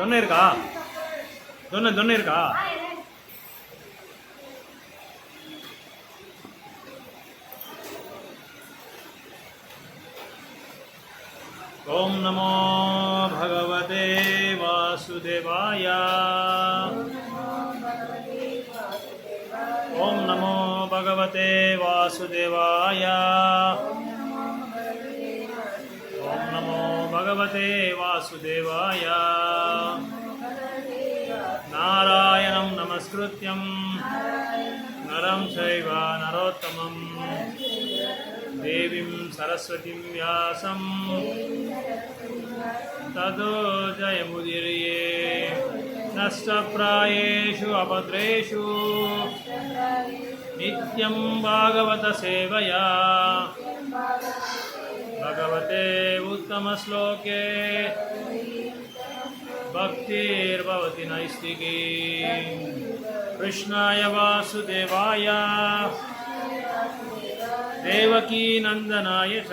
தொன்னை இருக்கா? தொன்னை இருக்கா? ஓம் நமோ பகவதே வாசுதேவாய. ஓம் நமோ பகவதே வாசுதேவாய. ஓம் நமோ பகவதே வாசுதேவாய. நாராயணம் நமஸ்கிருத்யம் நரம் சைவ நரோத்தமம் தேவீம் சரஸ்வதிம் வியாசம் ததோ ஜயமுதீரயே. நஷ்டப்ராயேஷு அபத்ரேஷு நித்யம் பாகவத சேவயா பகவதே உத்தமஸ்லோகே பக்திர்பவதி நைஸ்திகி. கிருஷ்ணாய வாசுதேவாய தேவகீ நந்தனாய ச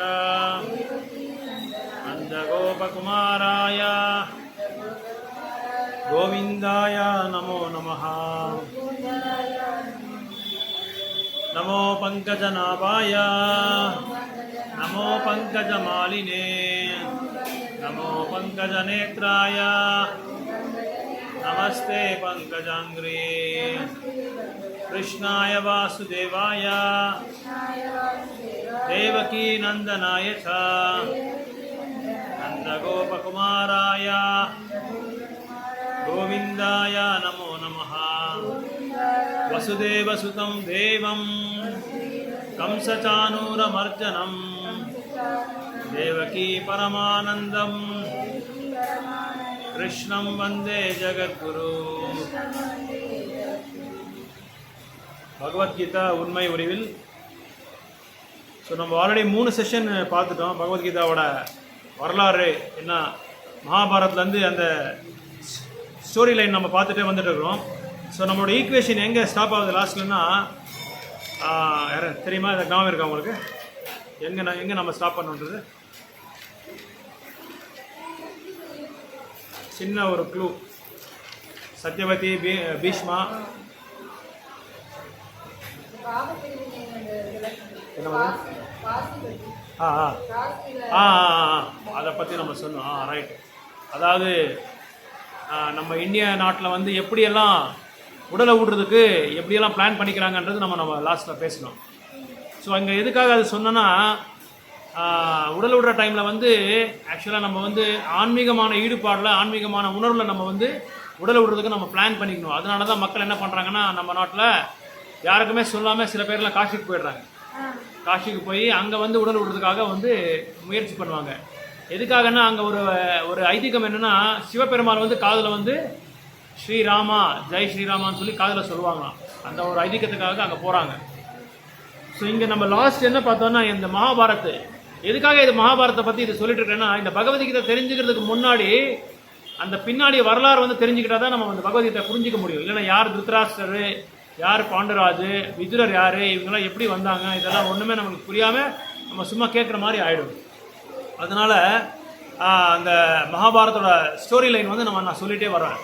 நந்தகோபகுமாராய கோவிந்தாய நமோ நமः. நமோ பங்கஜநாபாய நமோ பங்கஜமாலினே நமோ பங்கஜநேத்ராய நமஸ்தே பங்கஜாங்கிரே. கிருஷ்ணாய வாசுதேவாய தேவகீ நந்தனாய ச நந்தகோபகுமாராய கோவிந்தாய நமோ நமः. வசுதேவசுதம் தேவம் கம்சசானூரமர்ஜனம் தேவகீ பரமானந்தம் கிருஷ்ணம் வந்தே ஜகத்குரு. பகவத்கீதா உண்மை உரிவில். ஸோ நம்ம ஆல்ரெடி 3 செஷன் பார்த்துட்டோம். பகவத்கீதாவோட வரலாறு என்ன, மகாபாரத்லேருந்து அந்த ஸ்டோரி லைன் நம்ம பார்த்துட்டே வந்துட்டு இருக்கிறோம். ஸோ நம்மளோட ஈக்குவேஷன் எங்கே ஸ்டாப் ஆகுது லாஸ்ட்லன்னா, யார் தெரியுமா? இதை ஞாபகம் இருக்கா உங்களுக்கு? எங்கே நம்ம ஸ்டாப் பண்ணுன்றது சின்ன ஒரு க்ளூ. சத்யவதி, பீஷ்மா, அதை பற்றி நம்ம சொன்னோம். ரைட். அதாவது நம்ம இந்திய நாட்டில் வந்து எப்படியெல்லாம் உடலை விடுறதுக்கு எப்படியெல்லாம் பிளான் பண்ணிக்கிறாங்கன்றது நம்ம லாஸ்ட்டில் பேசணும். ஸோ அங்கே எதுக்காக அது சொன்னோன்னா, உடல் விடுற டைமில் வந்து ஆக்சுவலாக நம்ம வந்து ஆன்மீகமான ஈடுபாடில், ஆன்மீகமான உணர்வில் நம்ம வந்து உடலை விடுறதுக்கு நம்ம பிளான் பண்ணிக்கணும். அதனால தான் மக்கள் என்ன பண்ணுறாங்கன்னா, நம்ம நாட்டில் யாருக்குமே சொல்லாமல் சில பேர்லாம் காசிக்கு போயிடுறாங்க. காசிக்கு போய் அங்கே வந்து உடல் விடுறதுக்காக வந்து முயற்சி பண்ணுவாங்க. எதுக்காகன்னா, அங்கே ஒரு ஐதீகம் என்னென்னா, சிவபெருமான் வந்து காதில் வந்து ஸ்ரீராமா, ஜெய் ஸ்ரீராமான்னு சொல்லி காதில் சொல்லுவாங்களாம். அந்த ஒரு ஐதீகத்துக்காக அங்கே போகிறாங்க. ஸோ இங்கே நம்ம லாஸ்ட் என்ன பார்த்தோன்னா, இந்த மகாபாரத் எதுக்காக இது மகாபாரத்தை பற்றி இது சொல்லிட்டு இருக்கேன்னா, இந்த பகவத்கீதை தெரிஞ்சுக்கிறதுக்கு முன்னாடி அந்த பின்னாடி வரலாறு வந்து தெரிஞ்சுக்கிட்டா தான் நம்ம அந்த பகவத்கீதை புரிஞ்சிக்க முடியும். இல்லைன்னா யார் திருத்தராஷ்டிரர், யார் பாண்டராஜு, விதுரர் யார், இவங்கெல்லாம் எப்படி வந்தாங்க, இதெல்லாம் ஒன்றுமே நம்மளுக்கு புரியாமல் நம்ம சும்மா கேட்குற மாதிரி ஆகிடும். அதனால் அந்த மகாபாரத்தோட ஸ்டோரி லைன் வந்து நான் சொல்லிகிட்டே வரேன்.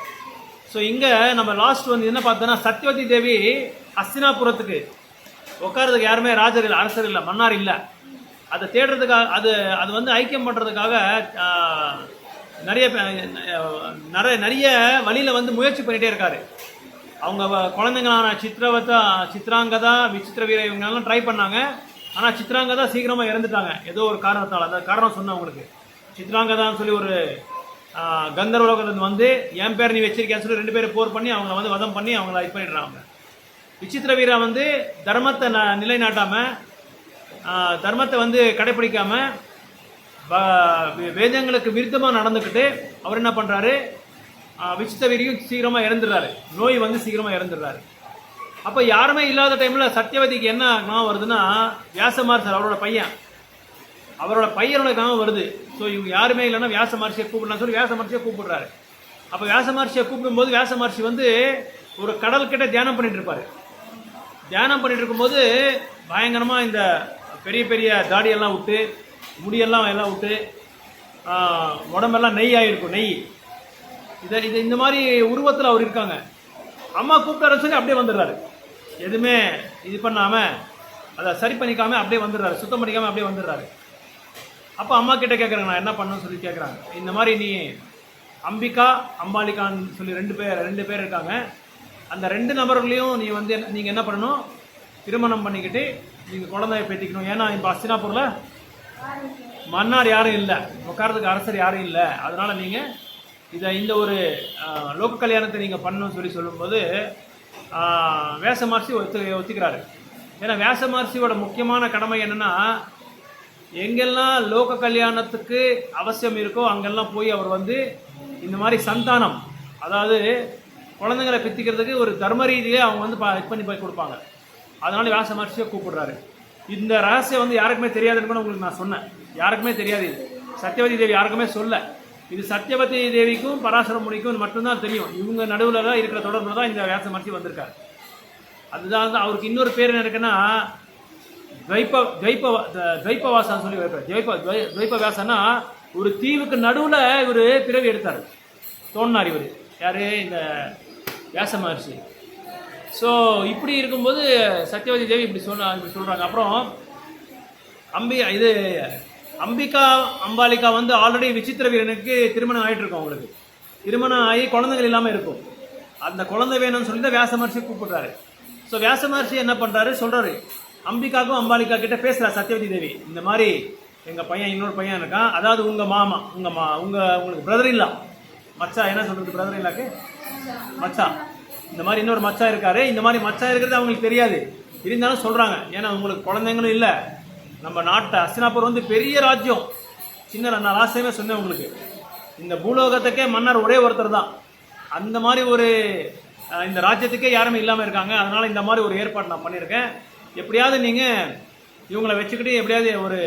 ஸோ இங்கே நம்ம லாஸ்ட் வந்து என்ன பார்த்தோன்னா, சத்யவதி தேவி ஹஸ்தினாபுரத்துக்கு உட்காரதுக்கு யாருமே ராஜர் இல்லை, அரசர் இல்லை, மன்னார் இல்லை. அதை தேடுறதுக்காக, அது வந்து ஐக்கியம் பண்ணுறதுக்காக நிறைய வழியில் வந்து முயற்சி பண்ணிகிட்டே இருக்காரு. அவங்க குழந்தைங்களான சித்ராங்கதா, விசித்திர வீர இவங்கெல்லாம் ட்ரை பண்ணாங்க. ஆனால் சித்ராங்கதா சீக்கிரமாக இறந்துட்டாங்க ஏதோ ஒரு காரணத்தால். அந்த காரணம் சொன்னேன் உங்களுக்கு. சித்ராங்கதான்னு சொல்லி ஒரு கந்தர்வலோகத்துலேருந்து வந்து, என் பேர் நீ வச்சிருக்கேன்னு சொல்லி 2 பேரும் போர் பண்ணி அவங்கள வந்து வதம் பண்ணி அவங்கள இது பண்ணிடுறாங்க. விசித்திர வீரா வந்து தர்மத்தை நிலைநாட்டாமல், தர்மத்தை வந்து கடைப்பிடிக்காமல், வேதங்களுக்கு விருத்தமாக நடந்துக்கிட்டு அவர் என்ன பண்ணுறாரு, விசித்திர வீரியும் சீக்கிரமாக இறந்துடுறாரு. நோய் வந்து சீக்கிரமாக இறந்துடுறாரு. அப்போ யாருமே இல்லாத டைமில் சத்யவதிக்கு என்ன ஞாபகம் வருதுன்னா, வியாசமார் சார் அவரோட பையனோட ஞாபகம் வருது. ஸோ இவங்க யாருமே இல்லைன்னா வியாச மகர்ஷியை கூப்பிடலாம் சொல்லி வியாச மகர்ஷியை கூப்பிடுறாரு. அப்போ வியாச மகர்ஷியை கூப்பிடும்போது வியாச மகர்ஷி வந்து ஒரு கடல்கிட்ட தியானம் பண்ணிட்டு இருப்பார். தியானம் பண்ணிட்டு இருக்கும்போது பயங்கரமாக இந்த பெரிய பெரிய தாடியெல்லாம் விட்டு, முடியெல்லாம் எல்லாம் விட்டு, உடம்பெல்லாம் நெய் ஆகிருக்கும். இது இந்த மாதிரி உருவத்தில் அவர் இருக்காங்க. அம்மா கூப்பிட்டாரு சொல்லி அப்படியே வந்துடுறாரு. எதுவுமே இது பண்ணாமல் அதை சரி பண்ணிக்காமல் அப்படியே வந்துடுறாரு, சுத்தம் பண்ணிக்காமல் அப்படியே வந்துடுறாரு. அப்போ அம்மா கிட்ட கேட்குறாங்க, நான் என்ன பண்ணணும்னு சொல்லி கேட்குறாங்க. இந்த மாதிரி நீ அம்பிகா அம்பாலிகான்னு சொல்லி ரெண்டு பேர் இருக்காங்க. அந்த 2 நபர்களையும் நீ வந்து நீங்கள் என்ன பண்ணணும், திருமணம் பண்ணிக்கிட்டு நீங்கள் குழந்தைய பெற்றிக்கணும். ஏன்னா இப்போ அஸ்தினாபூரில் மன்னார் யாரும் இல்லை, உட்காரத்துக்கு அரசர் யாரும் இல்லை. அதனால் நீங்கள் இந்த ஒரு லோக கல்யாணத்தை நீங்கள் பண்ணணும்னு சொல்லும்போது வேச மகர்ஷி ஒத்துக்கிறாரு. ஏன்னா வேச மகர்ஷியோட முக்கியமான கடமை என்னென்னா, எங்கெல்லாம் லோக கல்யாணத்துக்கு அவசியம் இருக்கோ அங்கெல்லாம் போய் அவர் வந்து இந்த மாதிரி சந்தானம், அதாவது குழந்தைங்களை பெற்றிக்கிறதுக்கு ஒரு தர்ம ரீதியே அவங்க வந்து இது பண்ணி போய் கொடுப்பாங்க. அதனால வியாச மகர்ஷியை கூப்பிடுறாரு. இந்த ரகசியம் வந்து யாருக்குமே தெரியாதுன்னு உங்களுக்கு நான் சொன்னேன். யாருக்குமே தெரியாது. இது சத்யவதி தேவி யாருக்குமே சொல்ல. இது சத்யவதி தேவிக்கும் பராசர முனிக்கும் மட்டும்தான் தெரியும். இவங்க நடுவில் தான் இருக்கிற தொடர்புல தான் இந்த வியாச மகர்ஷி வந்திருக்காரு. அதுதான் அவருக்கு இன்னொரு பேர் என்ன இருக்குன்னா துவைப்பவாசான்னு சொல்லி வைப்பார். துவைப்ப வியாசன்னா ஒரு தீவுக்கு நடுவில் இவர் பிறவி எடுத்தார், தோன்றினார் இவர். யார்? இந்த வியாச மகர்ஷி. ஸோ இப்படி இருக்கும்போது சத்யவதி தேவி இப்படி சொல்கிறாங்க. அப்புறம் அம்பிகா அம்பாலிகா வந்து ஆல்ரெடி விசித்திர வீரனுக்கு திருமணம் ஆகிட்டு இருக்கும். அவங்களுக்கு திருமணம் ஆகி குழந்தைகள் இல்லாமல் இருக்கும். அந்த குழந்தை வேணும்னு சொல்லி தான் வியாச மகர்ஷி கூப்பிடுறாரு. ஸோ வியாச மகர்ஷி என்ன பண்ணுறாரு, சொல்கிறாரு அம்பிகாக்கும் அம்பாலிகா கிட்ட பேசுகிறார் சத்யவதி தேவி. இந்த மாதிரி எங்கள் பையன் இன்னொரு பையன் இருக்கான், அதாவது உங்கள் மாமா உங்களுக்கு பிரதர் இல்லா மச்சா, என்ன சொல்கிறது பிரதர் இல்லாக்கு மச்சா, இந்த மாதிரி இன்னொரு மச்சா இருக்காரு. இந்த மாதிரி மச்சா இருக்கிறது அவங்களுக்கு தெரியாது, இருந்தாலும் சொல்கிறாங்க. ஏன்னா உங்களுக்கு குழந்தைங்களும் இல்லை. நம்ம நாட்டை அஸ்தினாபுரம் வந்து பெரிய ராஜ்யம். சின்ன நான் லாஸ்ட் டைமே சொன்னேன் உங்களுக்கு, இந்த பூலோகத்துக்கே மன்னர் ஒரே ஒருத்தர் தான். அந்த மாதிரி ஒரு இந்த ராஜ்யத்துக்கே யாருமே இல்லாமல் இருக்காங்க. அதனால் இந்த மாதிரி ஒரு ஏற்பாடு நான் பண்ணியிருக்கேன். எப்படியாவது நீங்கள் இவங்களை வச்சுக்கிட்டு எப்படியாவது ஒரு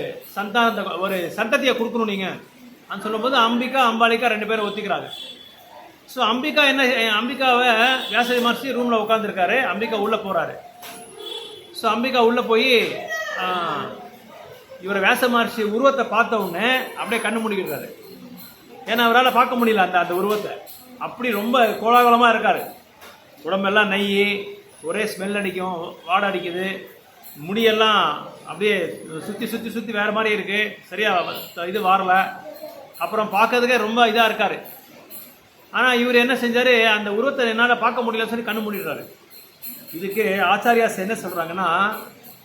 ஒரு சந்ததியை கொடுக்கணும் நீங்கள் அப்படின்னு சொல்லும்போது அம்பிகா அம்பாலிகா 2 பேரும் ஒத்திக்கிறாங்க. ஸோ அம்பிகாவை வியாச மகர்ஷி ரூமில் உட்காந்துருக்காரு. அம்பிகா உள்ளே போகிறாரு. ஸோ அம்பிகா உள்ளே போய் இவரை வியாச மகர்ஷி உருவத்தை பார்த்த உடனே அப்படியே கண்ணு மூடிக்கிறாரு. ஏன்னா அவரால் பார்க்க முடியல அந்த உருவத்தை. அப்படி ரொம்ப கோலாகலமாக இருக்கார். உடம்பெல்லாம் நெய், ஒரே ஸ்மெல் அடிக்கும், வாடை அடிக்குது, முடியெல்லாம் அப்படியே சுற்றி வேறு மாதிரி இருக்குது, சரியாக இது வாரலை. அப்புறம் பார்க்கறதுக்கே ரொம்ப இதாக இருக்கார். ஆனால் இவர் என்ன செஞ்சார், அந்த உருவத்தை என்னால் பார்க்க முடியலன்னு சொல்லி கண்ணு மூடிடுறாரு. இதுக்கு ஆச்சாரியாஸ் என்ன சொல்கிறாங்கன்னா,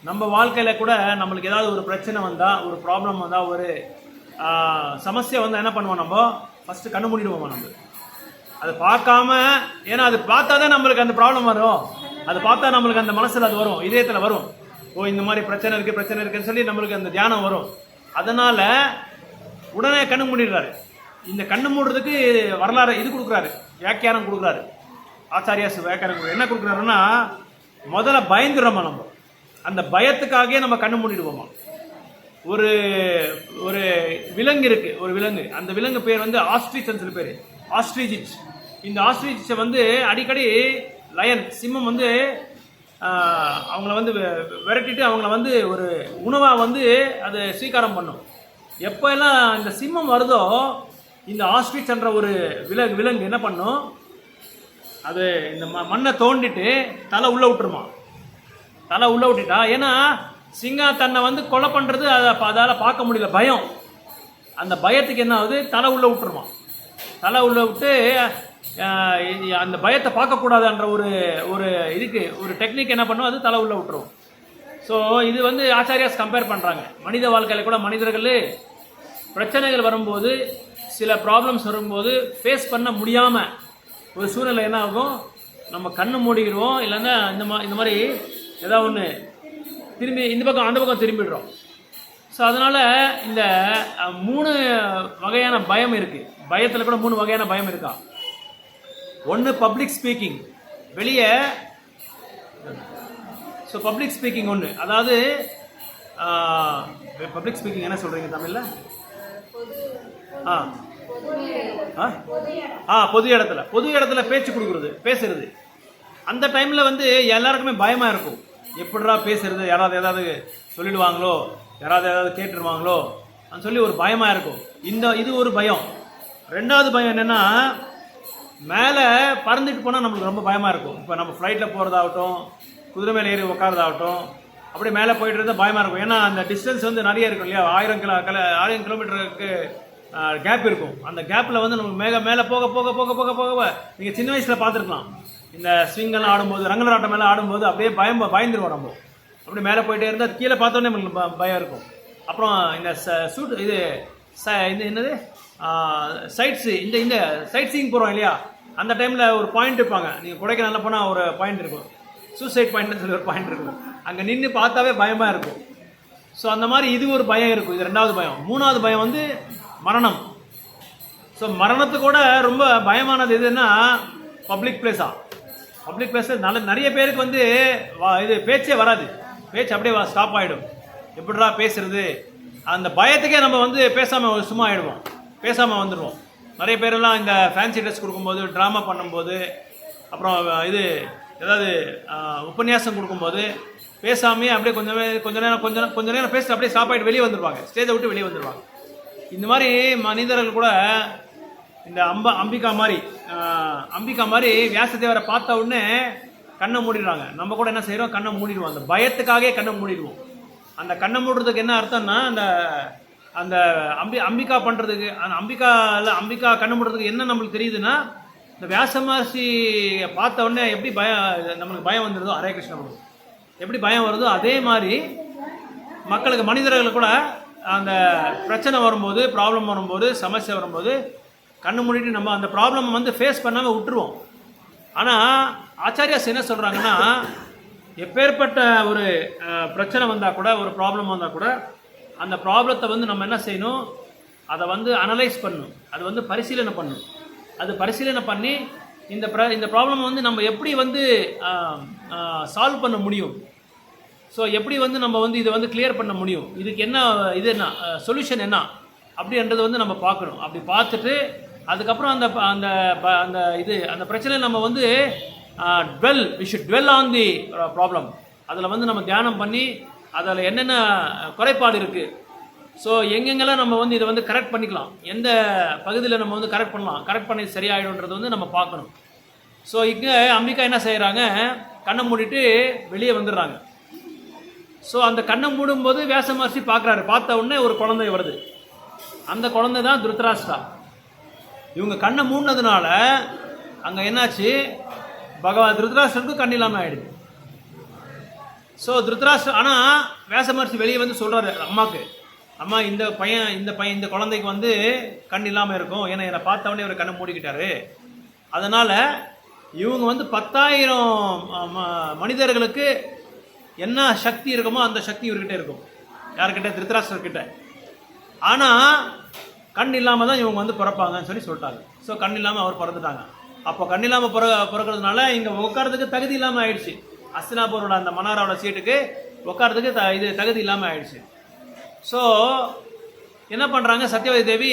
நம்ம வாழ்க்கையில் கூட நம்மளுக்கு ஏதாவது ஒரு பிரச்சனை வந்தால், ஒரு ப்ராப்ளம் வந்தால், ஒரு சமஸ்யை வந்தால் என்ன பண்ணுவோம், நம்ம ஃபஸ்ட்டு கண்ணு மூடிடுவோமா. நம்ம அதை பார்க்காம, ஏன்னா அது பார்த்தா தான் நம்மளுக்கு அந்த ப்ராப்ளம் வரும். அது பார்த்தா நம்மளுக்கு அந்த மனசில் அது வரும், இதயத்தில் வரும். ஓ இந்த மாதிரி பிரச்சனை இருக்குன்னு சொல்லி நம்மளுக்கு அந்த தியானம் வரும். அதனால் உடனே கண்ணு மூடிடுறாரு. இந்த கண்ணு மூடுறதுக்கு வரலாறு இது கொடுக்குறாரு, வியாக்கியானம் கொடுக்குறாரு ஆச்சாரியாஸ். வியாக்கியானம் என்ன கொடுக்குறாருன்னா, முதல்ல பயந்துடுறோமா நம்ம, அந்த பயத்துக்காகவே நம்ம கண்ணு மூடிடுவோமா. ஒரு ஒரு விலங்கு இருக்குது, ஒரு விலங்கு, அந்த விலங்கு பேர் வந்து ஆஸ்ட்ரிச்னு சொல்லி பேர், ஆஸ்ட்ரிச். இந்த ஆஸ்ட்ரிச்சை வந்து அடிக்கடி லயன், சிம்மம் வந்து அவங்கள வந்து விரட்டிட்டு அவங்கள வந்து ஒரு உணவாக வந்து அது ஸ்வீகாரம் பண்ணும். எப்போ எல்லாம் இந்த சிம்மம் வருதோ, இந்த ஆஸ்ட்ரிச் என்ற ஒரு விலங்கு என்ன பண்ணும், அது இந்த மண்ணை தோண்டிட்டு தலை உள்ளே விட்டுருமா. தலை உள்ளே விட்டுட்டா, ஏன்னா சிங்கம் தன்னை வந்து கொலை பண்ணுறது அதால் பார்க்க முடியல, பயம். அந்த பயத்துக்கு என்ன ஆகுது, தலை உள்ளே விட்டுருமா. தலை உள்ளே விட்டு அந்த பயத்தை பார்க்கக்கூடாதுன்ற ஒரு இதுக்கு ஒரு டெக்னிக் என்ன பண்ணும், அது தலை உள்ளே விட்டுரும். ஸோ இது வந்து ஆச்சாரியாஸ் கம்பேர் பண்ணுறாங்க. மனித வாழ்க்கையில் கூட மனிதர்கள் பிரச்சனைகள் வரும்போது, சில ப்ராப்ளம்ஸ் வரும்போது ஃபேஸ் பண்ண முடியாமல் ஒரு சூழ்நிலை என்ன ஆகும், நம்ம கண்ணு மூடிக்கிறோம், இல்லைன்னா இந்த மாதிரி ஏதாவது ஒன்று திரும்பி இந்த பக்கம் அந்த பக்கம் திரும்பிடுறோம். ஸோ அதனால் இந்த 3 வகையான பயம் இருக்குது. பயத்தில் கூட 3 வகையான பயம் இருக்கா. ஒன்று பப்ளிக் ஸ்பீக்கிங், வெளியே. ஸோ பப்ளிக் ஸ்பீக்கிங் ஒன்று, அதாவது பப்ளிக் ஸ்பீக்கிங் என்ன சொல்கிறீங்க தமிழில்? பொது இடத்துல பேச்சு கொடுக்குறது, பேசுறது. அந்த டைமில் வந்து எல்லாருக்குமே பயமாக இருக்கும். எப்படிடா பேசுறது, யாராவது ஏதாவது சொல்லிடுவாங்களோ, யாராவது ஏதாவது கேட்டுருவாங்களோ அப்படின்னு சொல்லி ஒரு பயமாக இருக்கும். இது ஒரு பயம். 2வது பயம் என்னென்னா, மேலே பறந்துட்டு போனால் நம்மளுக்கு ரொம்ப பயமாக இருக்கும். இப்போ நம்ம ஃப்ளைட்டில் போகிறதாகட்டும், குதிரை மேலே ஏறி உட்காரதாகட்டும், அப்படியே மேலே போயிட்டு இருந்தால் பயமாக இருக்கும். ஏன்னா அந்த டிஸ்டன்ஸ் வந்து நிறைய இருக்கும் இல்லையா, 1000 கிலோமீட்டருக்கு கேப் இருக்கும். அந்த கேப்பில் வந்து நமக்கு மேலே போக போக போக போக போக நீங்கள் சின்ன வயசில் பார்த்துருக்கலாம், இந்த ஸ்விங்கெல்லாம் ஆடும்போது, ரங்கராட்டம் மேலே ஆடும்போது அப்படியே பயந்துருவோம் நம்ம. அப்படி மேலே போயிட்டே இருந்தால் கீழே பார்த்தோன்னே நம்மளுக்கு பயம் இருக்கும். அப்புறம் இந்த இது என்னது சைட்ஸு, இந்த சைட் சீயிங் போகிறோம் இல்லையா, அந்த டைமில் ஒரு பாயிண்ட் இருப்பாங்க. நீங்கள் கொடைக்கானல்ல போனால் ஒரு பாயிண்ட் இருக்கும், சூசைட் பாயிண்ட்னு சொல்லி ஒரு பாயிண்ட் இருக்கும். அங்கே நின்று பார்த்தாவே பயமாக இருக்கும். ஸோ அந்த மாதிரி இது ஒரு பயம் இருக்கும். இது 2வது பயம். 3வது பயம் வந்து மரணம். ஸோ மரணத்துக்கு கூட ரொம்ப பயமானது எதுன்னா பப்ளிக் பிளேஸில் நிறைய பேருக்கு வந்து இது பேச்சே வராது. பேச்சு அப்படியே ஸ்டாப் ஆகிடும். எப்படிடா பேசுறது, அந்த பயத்துக்கே நம்ம வந்து பேசாமல் சும்மா ஆகிடுவோம், பேசாமல் வந்துடுவோம். நிறைய பேரெல்லாம் இந்த ஃபேன்சி ட்ரெஸ் கொடுக்கும்போது, ட்ராமா பண்ணும்போது, அப்புறம் இது ஏதாவது உபன்யாசம் கொடுக்கும்போது பேசாமே அப்படியே கொஞ்ச நேரம் பேசிட்டு அப்படியே ஸ்டாப் ஆகிட்டு வெளியே வந்துடுவாங்க, ஸ்டேஜை விட்டு வெளியே வந்துடுவாங்க. இந்த மாதிரி மனிதர்கள் கூட இந்த அம்பிகா மாதிரி வியாசதேவரை பார்த்த உடனே கண்ணை மூடிடுறாங்க. நம்ம கூட என்ன செய்கிறோம், கண்ணை மூடிடுவோம். அந்த பயத்துக்காகவே கண்ணை மூடிடுவோம். அந்த கண்ணை மூடுறதுக்கு என்ன அர்த்தம்னா, அந்த அம்பிகா பண்ணுறதுக்கு, அந்த அம்பிகா கண்ணு மூடுறதுக்கு என்ன நம்மளுக்கு தெரியுதுன்னா, இந்த வியாச மகர்ஷி பார்த்த உடனே எப்படி நம்மளுக்கு பயம் வந்துடுதோ, ஹரே கிருஷ்ணா எப்படி பயம் வருதோ, அதே மாதிரி மக்களுக்கு, மனிதர்களுக்கு கூட அந்த பிரச்சனை வரும்போது, ப்ராப்ளம் வரும்போது, சமஸ்யை வரும்போது கண்ணு மூடிட்டு நம்ம அந்த ப்ராப்ளம் வந்து ஃபேஸ் பண்ணாமல் விட்டுருவோம். ஆனால் ஆச்சாரியாஸ் என்ன சொல்கிறாங்கன்னா, எப்பேற்பட்ட ஒரு பிரச்சனை வந்தால் கூட, ஒரு ப்ராப்ளம் வந்தால் கூட, அந்த ப்ராப்ளத்தை வந்து நம்ம என்ன செய்யணும், அதை வந்து அனலைஸ் பண்ணணும், அது வந்து பரிசீலனை பண்ணணும். அது பரிசீலனை பண்ணி இந்த ப்ராப்ளம் வந்து நம்ம எப்படி வந்து சால்வ் பண்ண முடியும், ஸோ எப்படி வந்து நம்ம வந்து இதை வந்து கிளியர் பண்ண முடியும், இதுக்கு என்ன சொல்யூஷன் என்ன அப்படின்றது வந்து நம்ம பார்க்கணும். அப்படி பார்த்துட்டு அதுக்கப்புறம் அந்த பிரச்சனை நம்ம வந்து we should dwell on the problem. அதில் வந்து நம்ம தியானம் பண்ணி அதில் என்னென்ன குறைபாடு இருக்குது, ஸோ எங்கெங்கெல்லாம் நம்ம வந்து இதை வந்து கரெக்ட் பண்ணிக்கலாம், எந்த பகுதியில் நம்ம வந்து கரெக்ட் பண்ணி சரியாயிடும்ன்றது வந்து நம்ம பார்க்கணும். ஸோ இங்கே அம்பிகா என்ன செய்கிறாங்க, கண்ணை மூடிட்டு வெளியே வந்துடுறாங்க. ஸோ அந்த கண்ணை மூடும்போது வியாச மகர்ஷி பார்க்குறாரு. பார்த்த உடனே ஒரு குழந்தை வருது. அந்த குழந்தை தான் திருதராஷ்டிரா. இவங்க கண்ணை மூடினதுனால அங்கே என்னாச்சு, திருதராஷ்டிரனுக்கு கண் இல்லாமல் ஆயிடுது. ஸோ திருதராஷ்டிரா, ஆனால் வியாச மகர்ஷி வெளியே வந்து சொல்கிறாரு அம்மாவுக்கு, அம்மா இந்த குழந்தைக்கு வந்து கண் இல்லாமல் இருக்கும், ஏன்னா என்னை பார்த்தவொடனே இவர் கண்ணை மூடிக்கிட்டாரு. அதனால் இவங்க வந்து 10,000 மனிதர்களுக்கு என்ன சக்தி இருக்குமோ அந்த சக்தி இவர்கிட்ட இருக்கும். யார்கிட்ட, திருதராஷ்டிரர்கிட்ட. ஆனால் கண் இல்லாமல் தான் இவங்க வந்து பிறப்பாங்கன்னு சொல்லிட்டாங்க. ஸோ கண் இல்லாமல் அவர் பிறந்துட்டாங்க. அப்போ கண் இல்லாமல் பிறக்கிறதுனால இங்கே உட்காரதுக்கு தகுதி இல்லாமல் ஆயிடுச்சு. அஸ்தினாபுரோட அந்த மன்னாரோட சீட்டுக்கு உட்காரதுக்கு இது தகுதி இல்லாமல் ஆயிடுச்சு. ஸோ என்ன பண்ணுறாங்க, சத்யவதி தேவி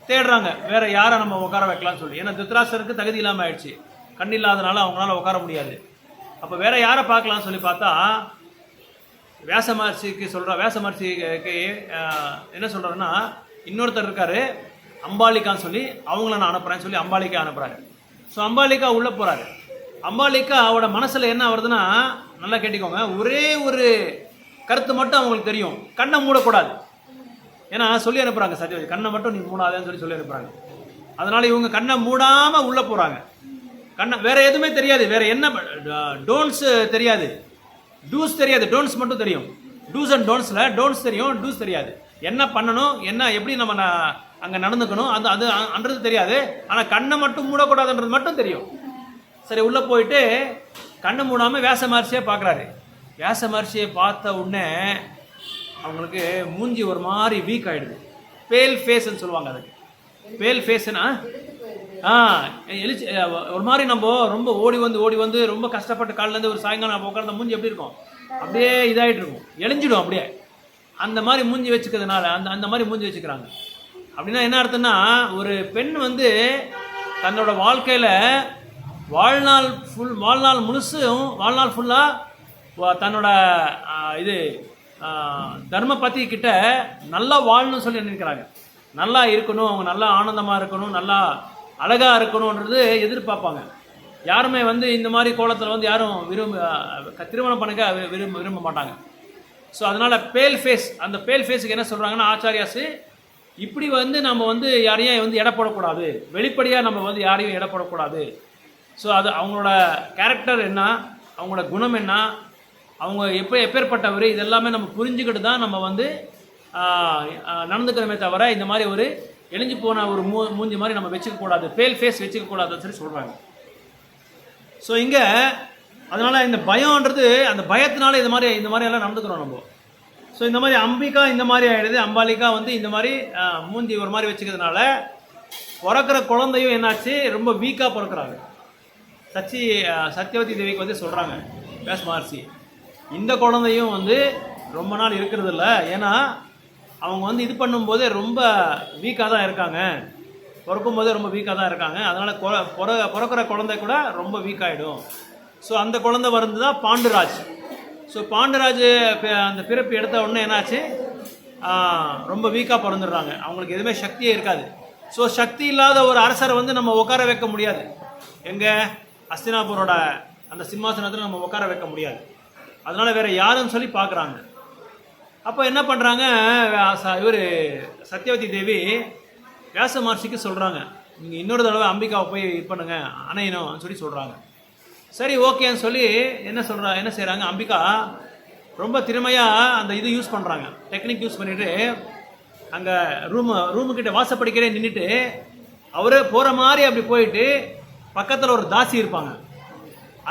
தேடுறாங்க வேற யாரை நம்ம உட்கார வைக்கலாம்னு சொல்லி. ஏன்னா திருதராஷ்டிரருக்கு தகுதி இல்லாமல் ஆயிடுச்சு, கண் இல்லாதனால அவங்களால உட்கார முடியாது. அப்போ வேற யாரை பார்க்கலாம்னு சொல்லி பார்த்தா வியாச மகர்ஷிக்கு என்ன சொல்கிறாருன்னா, இன்னொருத்தர் இருக்காரு அம்பாலிகான்னு சொல்லி, அவங்கள நான் அனுப்புகிறேன்னு சொல்லி அம்பாலிகா அனுப்புகிறாரு. ஸோ அம்பாலிகா உள்ளே போகிறாரு. அம்பாலிகா அவரோட மனசில் என்ன வருதுன்னா, நல்லா கேட்டுக்கோங்க, ஒரே ஒரு கருத்து மட்டும் அவங்களுக்கு தெரியும், கண்ணை மூடக்கூடாது. ஏன்னா சொல்லி அனுப்புகிறாங்க சத்யவதி, கண்ணை மட்டும் நீ மூடாதேன்னு சொல்லி அனுப்புகிறாங்க. அதனால் இவங்க கண்ணை மூடாமல் உள்ளே போகிறாங்க. வேற எதுவுமே தெரியாது, வேற என்ன டோன்ஸ் தெரியாது, டூஸ் தெரியாது, டோன்ஸ் மட்டும் தெரியும். டூஸ் அண்ட் டோன்ஸில் டோன்ஸ் தெரியும், டூஸ் தெரியாது. என்ன பண்ணணும், என்ன எப்படி நம்ம அங்கே நடந்துக்கணும், அன்றது தெரியாது. ஆனால் கண்ணை மட்டும் மூடக்கூடாதுன்றது மட்டும் தெரியும். சரி, உள்ளே போயிட்டு கண்ணை மூடாமல் வியாச மகர்ஷியை பார்க்குறாரு. வியாச மகர்ஷியை பார்த்த உடனே அவங்களுக்கு மூஞ்சி ஒரு மாதிரி வீக் ஆகிடுது. பேல் ஃபேஸ்ன்னு சொல்லுவாங்க அதுக்கு. பேல் ஃபேஸ்னா ஒரு மாதிரி நம்ம ரொம்ப ஓடி வந்து ரொம்ப கஷ்டப்பட்டு காலிலேருந்து ஒரு சாயங்காலம் நம்ம உட்கார்ந்த மூஞ்சி எப்படி இருக்கும், அப்படியே இதாகிட்டு இருக்கும், எழிஞ்சிடும் அப்படியே. அந்த மாதிரி மூஞ்சி வச்சுக்கிறதுனால அந்த மாதிரி மூஞ்சி வச்சுக்கிறாங்க. அப்படின்னா என்ன அர்த்தம்னா, ஒரு பெண் வந்து தன்னோட வாழ்க்கையில் வாழ்நாள் ஃபுல்லாக தன்னோட தர்ம பத்தி கிட்ட நல்லா வாழணும்னு சொல்லி நினைக்கிறாங்க. நல்லா இருக்கணும், அவங்க நல்லா ஆனந்தமாக இருக்கணும், நல்லா அழகாக இருக்கணுன்றது எதிர்பார்ப்பாங்க. யாருமே வந்து இந்த மாதிரி கோலத்தில் வந்து யாரும் திருமணம் பண்ணிக்க விரும்ப மாட்டாங்க. ஸோ அதனால் பேல் ஃபேஸ், அந்த பேல் ஃபேஸுக்கு என்ன சொல்கிறாங்கன்னா ஆச்சாரியாஸு, இப்படி வந்து நம்ம வந்து யாரையும் வந்து எடை போடக்கூடாது, வெளிப்படையாக நம்ம வந்து யாரையும் எடை போடக்கூடாது. ஸோ அது அவங்களோட கேரக்டர் என்ன, அவங்களோட குணம் என்ன, அவங்க எப்பேற்பட்டவர், இதெல்லாமே நம்ம புரிஞ்சுக்கிட்டு தான் நம்ம வந்து நடந்துக்கிறோமே தவிர இந்த மாதிரி ஒரு எழிஞ்சு போன ஒரு மூஞ்சி மாதிரி நம்ம வச்சுக்கக்கூடாது, பேல் ஃபேஸ் வச்சுக்கக்கூடாதுன்னு சொல்லி சொல்கிறாங்க. ஸோ இங்கே அதனால் இந்த பயம்ன்றது, அந்த பயத்தினால இந்த மாதிரி எல்லாம் நடந்துக்கிறோம் நம்ம. ஸோ இந்த மாதிரி அம்பிகா இந்த மாதிரி ஆகிடுது, அம்பாலிகா வந்து இந்த மாதிரி மூஞ்சி ஒரு மாதிரி வச்சுக்கிறதுனால பிறக்கிற குழந்தையும் என்னாச்சு, ரொம்ப வீக்காக பிறக்கிறாங்க. சத்யவதி தேவிக்கு வந்து சொல்கிறாங்க வேஸ் மகர்ஷி, இந்த குழந்தையும் வந்து ரொம்ப நாள் இருக்கிறது இல்லை, ஏன்னா அவங்க வந்து இது பண்ணும்போதே ரொம்ப வீக்காக தான் இருக்காங்க, பிறக்கும் போதே ரொம்ப வீக்காக தான் இருக்காங்க, அதனால் பிறக்கிற குழந்தை கூட ரொம்ப வீக் ஆகிடும். ஸோ அந்த குழந்தை வந்து தான் பாண்டுராஜ். ஸோ பாண்டுராஜ் அந்த பிறப்பு எடுத்த உடனே என்னாச்சு, ரொம்ப வீக்காக பிறந்துடுறாங்க, அவங்களுக்கு எதுவுமே சக்தியே இருக்காது. ஸோ சக்தி இல்லாத ஒரு அரசரை வந்து நம்ம உட்கார வைக்க முடியாது, எங்கே அஸ்தினாபுரோட அந்த சிம்மாசனத்தில் நம்ம உட்கார வைக்க முடியாது, அதனால் வேறு யாருன்னு சொல்லி பார்க்குறாங்க. அப்போ என்ன பண்ணுறாங்க, இவர் சத்யவதி தேவி வியாச மகர்ஷிக்கு சொல்கிறாங்க, நீங்கள் இன்னொரு தடவை அம்பிகாவை போய் இது பண்ணுங்க, அணையணும்னு சொல்லி சொல்கிறாங்க. சரி ஓகேன்னு சொல்லி என்ன செய்கிறாங்க, அம்பிகா ரொம்ப திறமையாக அந்த இது யூஸ் பண்ணுறாங்க, டெக்னிக் யூஸ் பண்ணிவிட்டு அங்கே ரூமுக்கிட்ட வாசப்படிக்கிறே நின்றுட்டு அவரே போகிற மாதிரி அப்படி போயிட்டு பக்கத்தில் ஒரு தாசி இருப்பாங்க,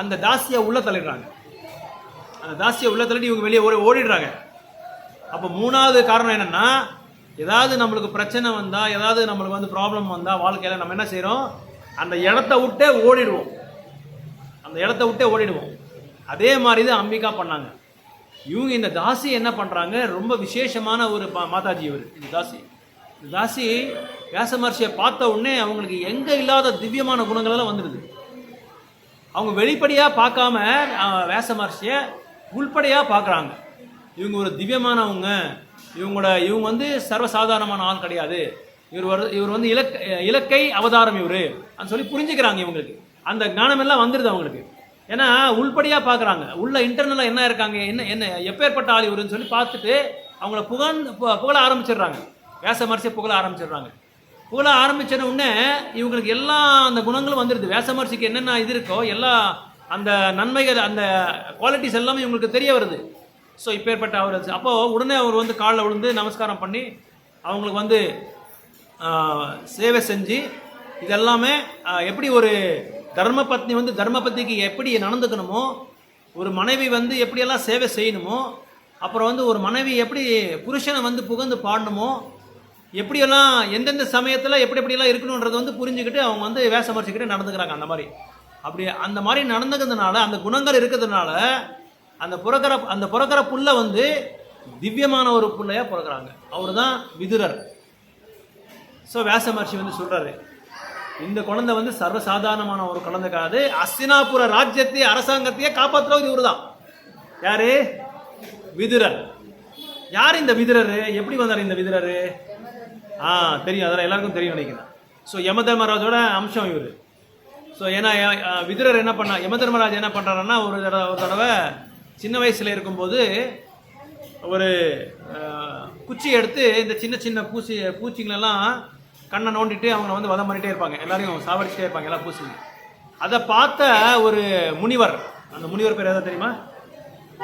அந்த தாசியை உள்ளே தள்ளிடுறாங்க. அந்த தாசியை உள்ளே தள்ளிட்டு இவங்க வெளியே ஓடிடுறாங்க. அப்போ மூணாவது காரணம் என்னென்னா, ஏதாவது நம்மளுக்கு பிரச்சனை வந்தால், ஏதாவது நம்மளுக்கு வந்து ப்ராப்ளம் வந்தால் வாழ்க்கையில் நம்ம என்ன செய்கிறோம், அந்த இடத்த விட்டே ஓடிடுவோம், அதே மாதிரி தான் அம்பிகா பண்ணாங்க. இவங்க இந்த தாசி என்ன பண்ணுறாங்க, ரொம்ப விசேஷமான ஒரு மாதாஜி இவர். இந்த தாசி வியாச மகர்ஷியை பார்த்த உடனே அவங்களுக்கு எங்கே இல்லாத திவ்யமான குணங்களெல்லாம் வந்துடுது. அவங்க வெளிப்படையாக பார்க்காம வியாச மகர்ஷியை உள்படையாக பார்க்குறாங்க. இவங்க ஒரு திவ்யமானவங்க, இவங்க வந்து சர்வசாதாரணமான ஆள் கிடையாது, இவர் வந்து இலக்கை அவதாரம் இவர் அப்படின்னு சொல்லி புரிஞ்சுக்கிறாங்க. இவங்களுக்கு அந்த ஞானம் எல்லாம் வந்துடுது அவங்களுக்கு. ஏன்னா உள்படியாக பார்க்குறாங்க, உள்ள இன்டர்னலாக என்ன இருக்காங்க, என்ன எப்பேற்பட்ட ஆள் இவருன்னு சொல்லி பார்த்துட்டு அவங்கள புகழ ஆரம்பிச்சிடுறாங்க. வியாச மகர்ஷியை புகழ ஆரம்பிச்சிட உடனே இவங்களுக்கு எல்லா அந்த குணங்களும் வந்துடுது. வியாச மகர்ஷிக்கு என்னென்ன இது இருக்கோ எல்லா அந்த நன்மைகள், அந்த குவாலிட்டிஸ் எல்லாமே இவங்களுக்கு தெரிய வருது. ஸோ இப்பேற்பட்ட அவர் அப்போது உடனே அவர் வந்து காலில் விழுந்து நமஸ்காரம் பண்ணி அவங்களுக்கு வந்து சேவை செஞ்சு, இதெல்லாமே எப்படி ஒரு தர்மபத்னி வந்து தர்மபத்திக்கு எப்படி நடந்துக்கணுமோ, ஒரு மனைவி வந்து எப்படியெல்லாம் சேவை செய்யணுமோ, அப்புறம் வந்து ஒரு மனைவி எப்படி புருஷனை வந்து புகழ்ந்து பாடணுமோ, எப்படியெல்லாம் எந்தெந்த சமயத்தில் எப்படியெல்லாம் இருக்கணுன்றது வந்து புரிஞ்சுக்கிட்டு அவங்க வந்து வியாச மகர்ஷிக்கிட்ட நடந்துக்கிறாங்க. அந்த மாதிரி நடந்துக்கிறதுனால, அந்த குணங்கள் இருக்கிறதுனால அந்த பிறக்கிற புள்ள வந்து திவ்யமான ஒரு புள்ளையாக பிறக்கிறாங்க. அவர் தான் விதுரர். ஸோ வியாச மகர்ஷி வந்து சொல்கிறாரு, இந்த குழந்தை வந்து சர்வசாதாரணமான ஒரு குழந்தை கிடையாது, அஸ்தினாபுர ராஜ்யத்தை அரசாங்கத்தையே காப்பாற்றுறது இவர் தான். யாரு? விதுரர். யார் இந்த விதுரர்? எப்படி வந்தார் இந்த விதுரர்? தெரியும், அதெல்லாம் எல்லாருக்கும் தெரியும் நினைக்கிறேன். ஸோ யமதர்மராஜோட அம்சம் இவர். ஸோ ஏன்னா விதுரர் என்ன பண்ணா, யமதர்மராஜ் என்ன பண்ணுறாருன்னா, ஒரு தடவை சின்ன வயசில் இருக்கும்போது ஒரு குச்சி எடுத்து இந்த சின்ன பூச்சிங்களெல்லாம் கண்ணை நோண்டிட்டு அவங்க வந்து வதம் பண்ணிகிட்டே இருப்பாங்க, எல்லாரையும் சாவடிச்சிட்டே இருப்பாங்க எல்லா பூச்சிங்க. அதை பார்த்த ஒரு முனிவர், அந்த முனிவர் பேர் எதாவது தெரியுமா?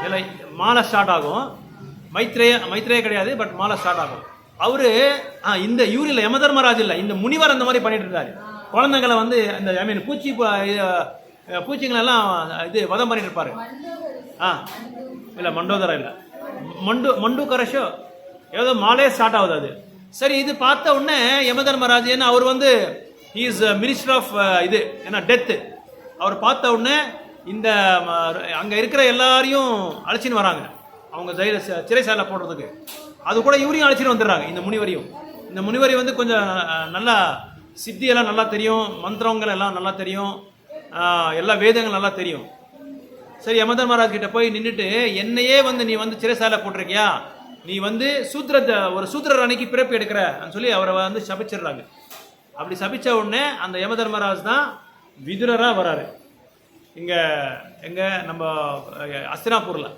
இல்லை, மாலை ஸ்டார்ட் ஆகும், மைத்ரேய கிடையாது, பட் மாலை ஸ்டார்ட் ஆகும். அவரு இந்த இவர் இல்லை, யமதர்மராஜ் இல்லை, இந்த முனிவர் அந்த மாதிரி பண்ணிட்டு இருக்காரு. குழந்தைங்களை வந்து இந்த பூச்சிங்களெல்லாம் இது வதம் பண்ணிட்டு இருப்பாரு. இல்லை மண்டோதரம் இல்லை, மண்டு கரஷோ ஏதோ மாலே ஸ்டார்ட் ஆகுது அது. சரி, இது பார்த்த உடனே யமதர்மராஜ், ஏன்னா அவர் வந்து இஸ் மினிஸ்டர் ஆஃப் இது என்ன டெத்து, அவர் பார்த்த உடனே இந்த அங்கே இருக்கிற எல்லாரையும் அழைச்சின்னு வராங்க அவங்க சிறைசாலை போடுறதுக்கு. அது கூட இவரையும் அழைச்சிட்டு வந்துடுறாங்க, இந்த முனிவரையும். இந்த முனிவரி வந்து கொஞ்சம் நல்லா சித்தியெல்லாம் நல்லா தெரியும், மந்திரங்கள் எல்லாம் நல்லா தெரியும், எல்லா வேதங்கள் நல்லா தெரியும். சரி, யமதர்மராஜ் கிட்ட போய் நின்றுட்டு, என்னையே வந்து நீ வந்து சிறைசாலை போட்டிருக்கியா, நீ வந்து ஒரு சூத்திரர் அன்னைக்கு பிறப்பு எடுக்கிற சொல்லி அவரை வந்து சபிச்சிடுறாங்க. அப்படி சபிச்ச உடனே அந்த யம தர்மராஜ் தான் விதுரராக வராரு இங்கே எங்கே நம்ம அஸ்தினாப்பூரில்.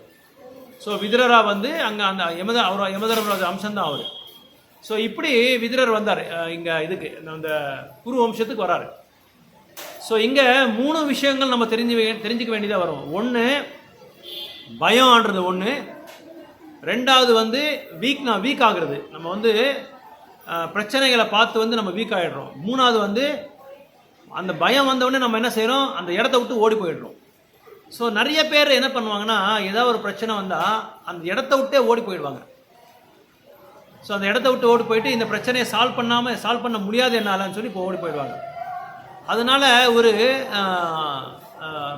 ஸோ விதுரரா வந்து அங்கே அந்த யமதர்மராஜ் அம்சம்தான் அவர். ஸோ இப்படி விதுரர் வந்தார் இங்கே இதுக்கு அந்த குரு வம்சத்துக்கு வராரு. ஸோ இங்கே 3 விஷயங்கள் நம்ம தெரிஞ்சுக்க வேண்டியதாக வரும். ஒன்று பயம்ன்றது ஒன்று, ரெண்டாவது வந்து வீக் ஆகுறது, நம்ம வந்து பிரச்சனைகளை பார்த்து வந்து நம்ம வீக் ஆகிடுறோம். மூணாவது வந்து அந்த பயம் வந்தவுடனே நம்ம என்ன செய்கிறோம், அந்த இடத்த விட்டு ஓடி போயிடுறோம். ஸோ நிறைய பேர் என்ன பண்ணுவாங்கன்னா, ஏதாவது ஒரு பிரச்சனை வந்தால் அந்த இடத்த விட்டே ஓடி போயிடுவாங்க. ஸோ அந்த இடத்த விட்டு ஓடி போயிட்டு இந்த பிரச்சனையை சால்வ் பண்ண முடியாது என்னாலன்னு சொல்லி இப்போ ஓடி போயிடுவாங்க. அதனால ஒரு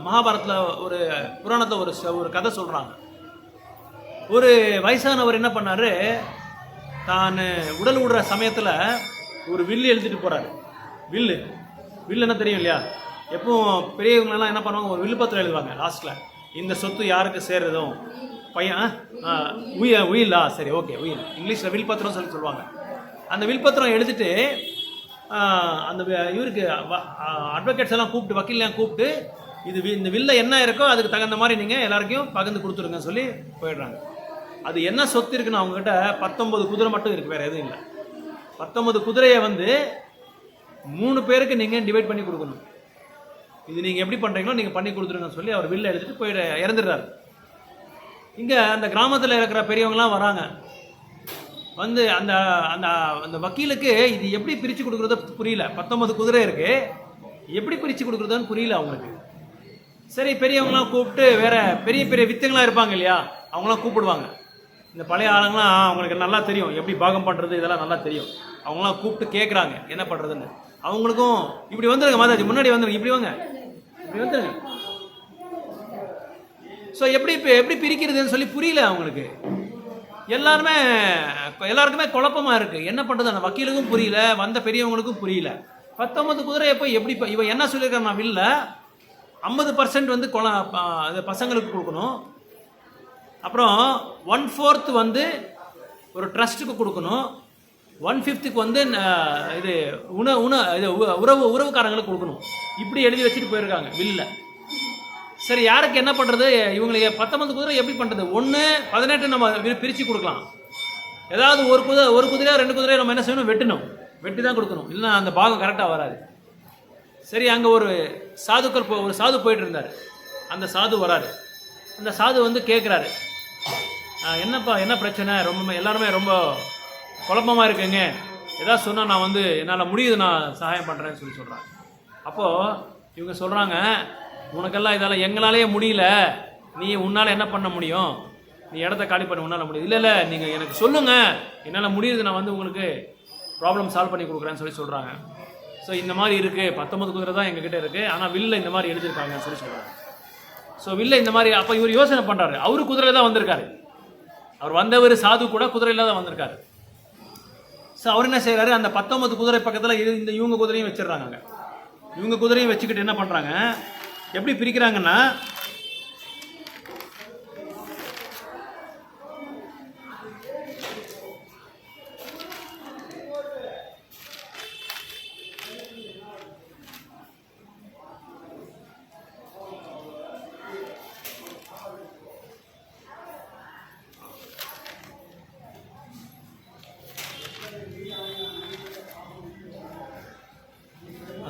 மகாபாரத்தில் ஒரு புராணத்தில் ஒரு கதை சொல்கிறாங்க. ஒரு வயசானவர் என்ன பண்ணார், தான் உடல் விடுற சமயத்தில் ஒரு வில்லு எழுதிட்டு போகிறாரு. வில்லு என்ன தெரியும் இல்லையா, எப்பவும் பெரியவங்களெல்லாம் என்ன பண்ணுவாங்க, ஒரு வில்லு பத்திரம் எழுதுவாங்க லாஸ்ட்டில். இந்த சொத்து யாருக்கு சேருதும் பையன் உயிலா சரி ஓகே உயில், இங்கிலீஷில் வில் பத்திரம் சொல்லுவாங்க. அந்த வில் பத்திரம் எழுதிட்டு அந்த இவருக்கு அட்வொகேட்ஸ் எல்லாம் கூப்பிட்டு, வக்கீல்லாம் கூப்பிட்டு, இந்த வில்ல என்ன இருக்கோ அதுக்கு தகுந்த மாதிரி நீங்கள் எல்லாருக்கும் பகிர்ந்து கொடுத்துருங்க சொல்லி போயிடுறாங்க. அது என்ன சொத்து இருக்குன்னு அவங்ககிட்ட 19 குதிரை மட்டும் இருக்குது, வேறு எதுவும் இல்லை. 19 குதிரையை வந்து 3 பேருக்கு நீங்கள் டிவைட் பண்ணி கொடுக்கணும். இது நீங்கள் எப்படி பண்ணுறீங்களோ நீங்கள் பண்ணி கொடுத்துருங்கன்னு சொல்லி அவர் வில்ல எடுத்துகிட்டு போயிட இறந்துடுறாரு. இங்கே அந்த கிராமத்தில் இருக்கிற பெரியவங்களாம் வராங்க. வந்து அந்த அந்த அந்த வக்கீலுக்கு இது எப்படி பிரித்து கொடுக்குறதோ புரியல. 19 குதிரை இருக்குது, எப்படி பிரித்து கொடுக்குறதுன்னு புரியல அவங்களுக்கு. சரி, பெரியவங்களாம் கூப்பிட்டு, வேற பெரிய பெரிய வித்துங்களாம் இருப்பாங்க இல்லையா, அவங்களாம் கூப்பிடுவாங்க. இந்த பழைய ஆளுங்களாம் அவங்களுக்கு நல்லா தெரியும் எப்படி பாகம் பண்ணுறது, இதெல்லாம் நல்லா தெரியும். அவங்களாம் கூப்பிட்டு கேட்குறாங்க என்ன பண்ணுறதுன்னு. அவங்களுக்கும் இப்படி வந்துருங்க மாதாஜி, முன்னாடி வந்துருங்க, இப்படி வாங்க, இப்படி வந்துருங்க. ஸோ எப்படி பிரிக்கிறதுன்னு சொல்லி புரியல அவங்களுக்கு. எல்லாருக்குமே குழப்பமாக இருக்குது. என்ன பண்ணுறது, அந்த வக்கீலுக்கும் புரியல, வந்த பெரியவங்களுக்கும் புரியல. 19 குதிரையை போய் எப்படி இவன் என்ன சொல்லியிருக்கான், நான் வில்ல 50% வந்து பசங்களுக்கு கொடுக்கணும், அப்புறம் 1/4 வந்து ஒரு ட்ரஸ்ட்டுக்கு கொடுக்கணும், 1/5 வந்து இது உறவுக்காரங்களுக்கு கொடுக்கணும். இப்படி எழுதி வச்சுட்டு போயிருக்காங்க வில்ல. சரி, யாருக்கு என்ன பண்ணுறது, இவங்களுக்கு 19 குதிரை எப்படி பண்ணுறது? 1 18 நம்ம பிரித்து கொடுக்கலாம். ஏதாவது ஒரு குதிரையோ 2 குதிரையோ நம்ம என்ன செய்யணும், வெட்டி தான் கொடுக்கணும், இல்லைன்னா அந்த பாகம் கரெக்டாக வராது. சரி, அங்கே ஒரு சாது போயிட்டு இருந்தார். அந்த சாது வராரு. அந்த சாது வந்து கேட்குறாரு, என்னப்பா என்ன பிரச்சனை, எல்லாருமே ரொம்ப குழப்பமாக இருக்குங்க, ஏதாவது சொன்னால் நான் வந்து என்னால் முடியுது, நான் சகாயம் பண்ணுறேன்னு சொல்லி சொல்கிறாங்க. அப்போது இவங்க சொல்கிறாங்க, உனக்கெல்லாம் இதெல்லாம் எங்களாலேயே முடியல, நீ உன்னால் என்ன பண்ண முடியும், நீ இடத்த காலி பண்ண உன்னால் முடியுது. இல்லை நீங்கள் எனக்கு சொல்லுங்கள், என்னால் முடியுது, நான் வந்து உங்களுக்கு ப்ராப்ளம் சால்வ் பண்ணி கொடுக்குறேன்னு சொல்லி சொல்கிறாங்க. ஸோ இந்த மாதிரி இருக்குது, 19 குதிரை தான் எங்ககிட்ட இருக்குது, ஆனால் வில்ல இந்த மாதிரி எழுதியிருக்காங்கன்னு சொல்லி சொல்கிறாங்க. ஸோ வில்ல இந்த மாதிரி. அப்போ இவர் யோசனை பண்ணுறாரு, அவரு குதிரை தான் வந்திருக்காரு, அவர் வந்தவர் சாது கூட குதிரையில் தான் வந்திருக்காரு. ஸோ அவர் என்ன செய்கிறாரு, அந்த 19 குதிரை பக்கத்தில் இவங்க குதிரையும் வச்சிடுறாங்க. இவங்க குதிரையும் வச்சுக்கிட்டு என்ன பண்ணுறாங்க, எப்படி பிரிக்கிறாங்கன்னா,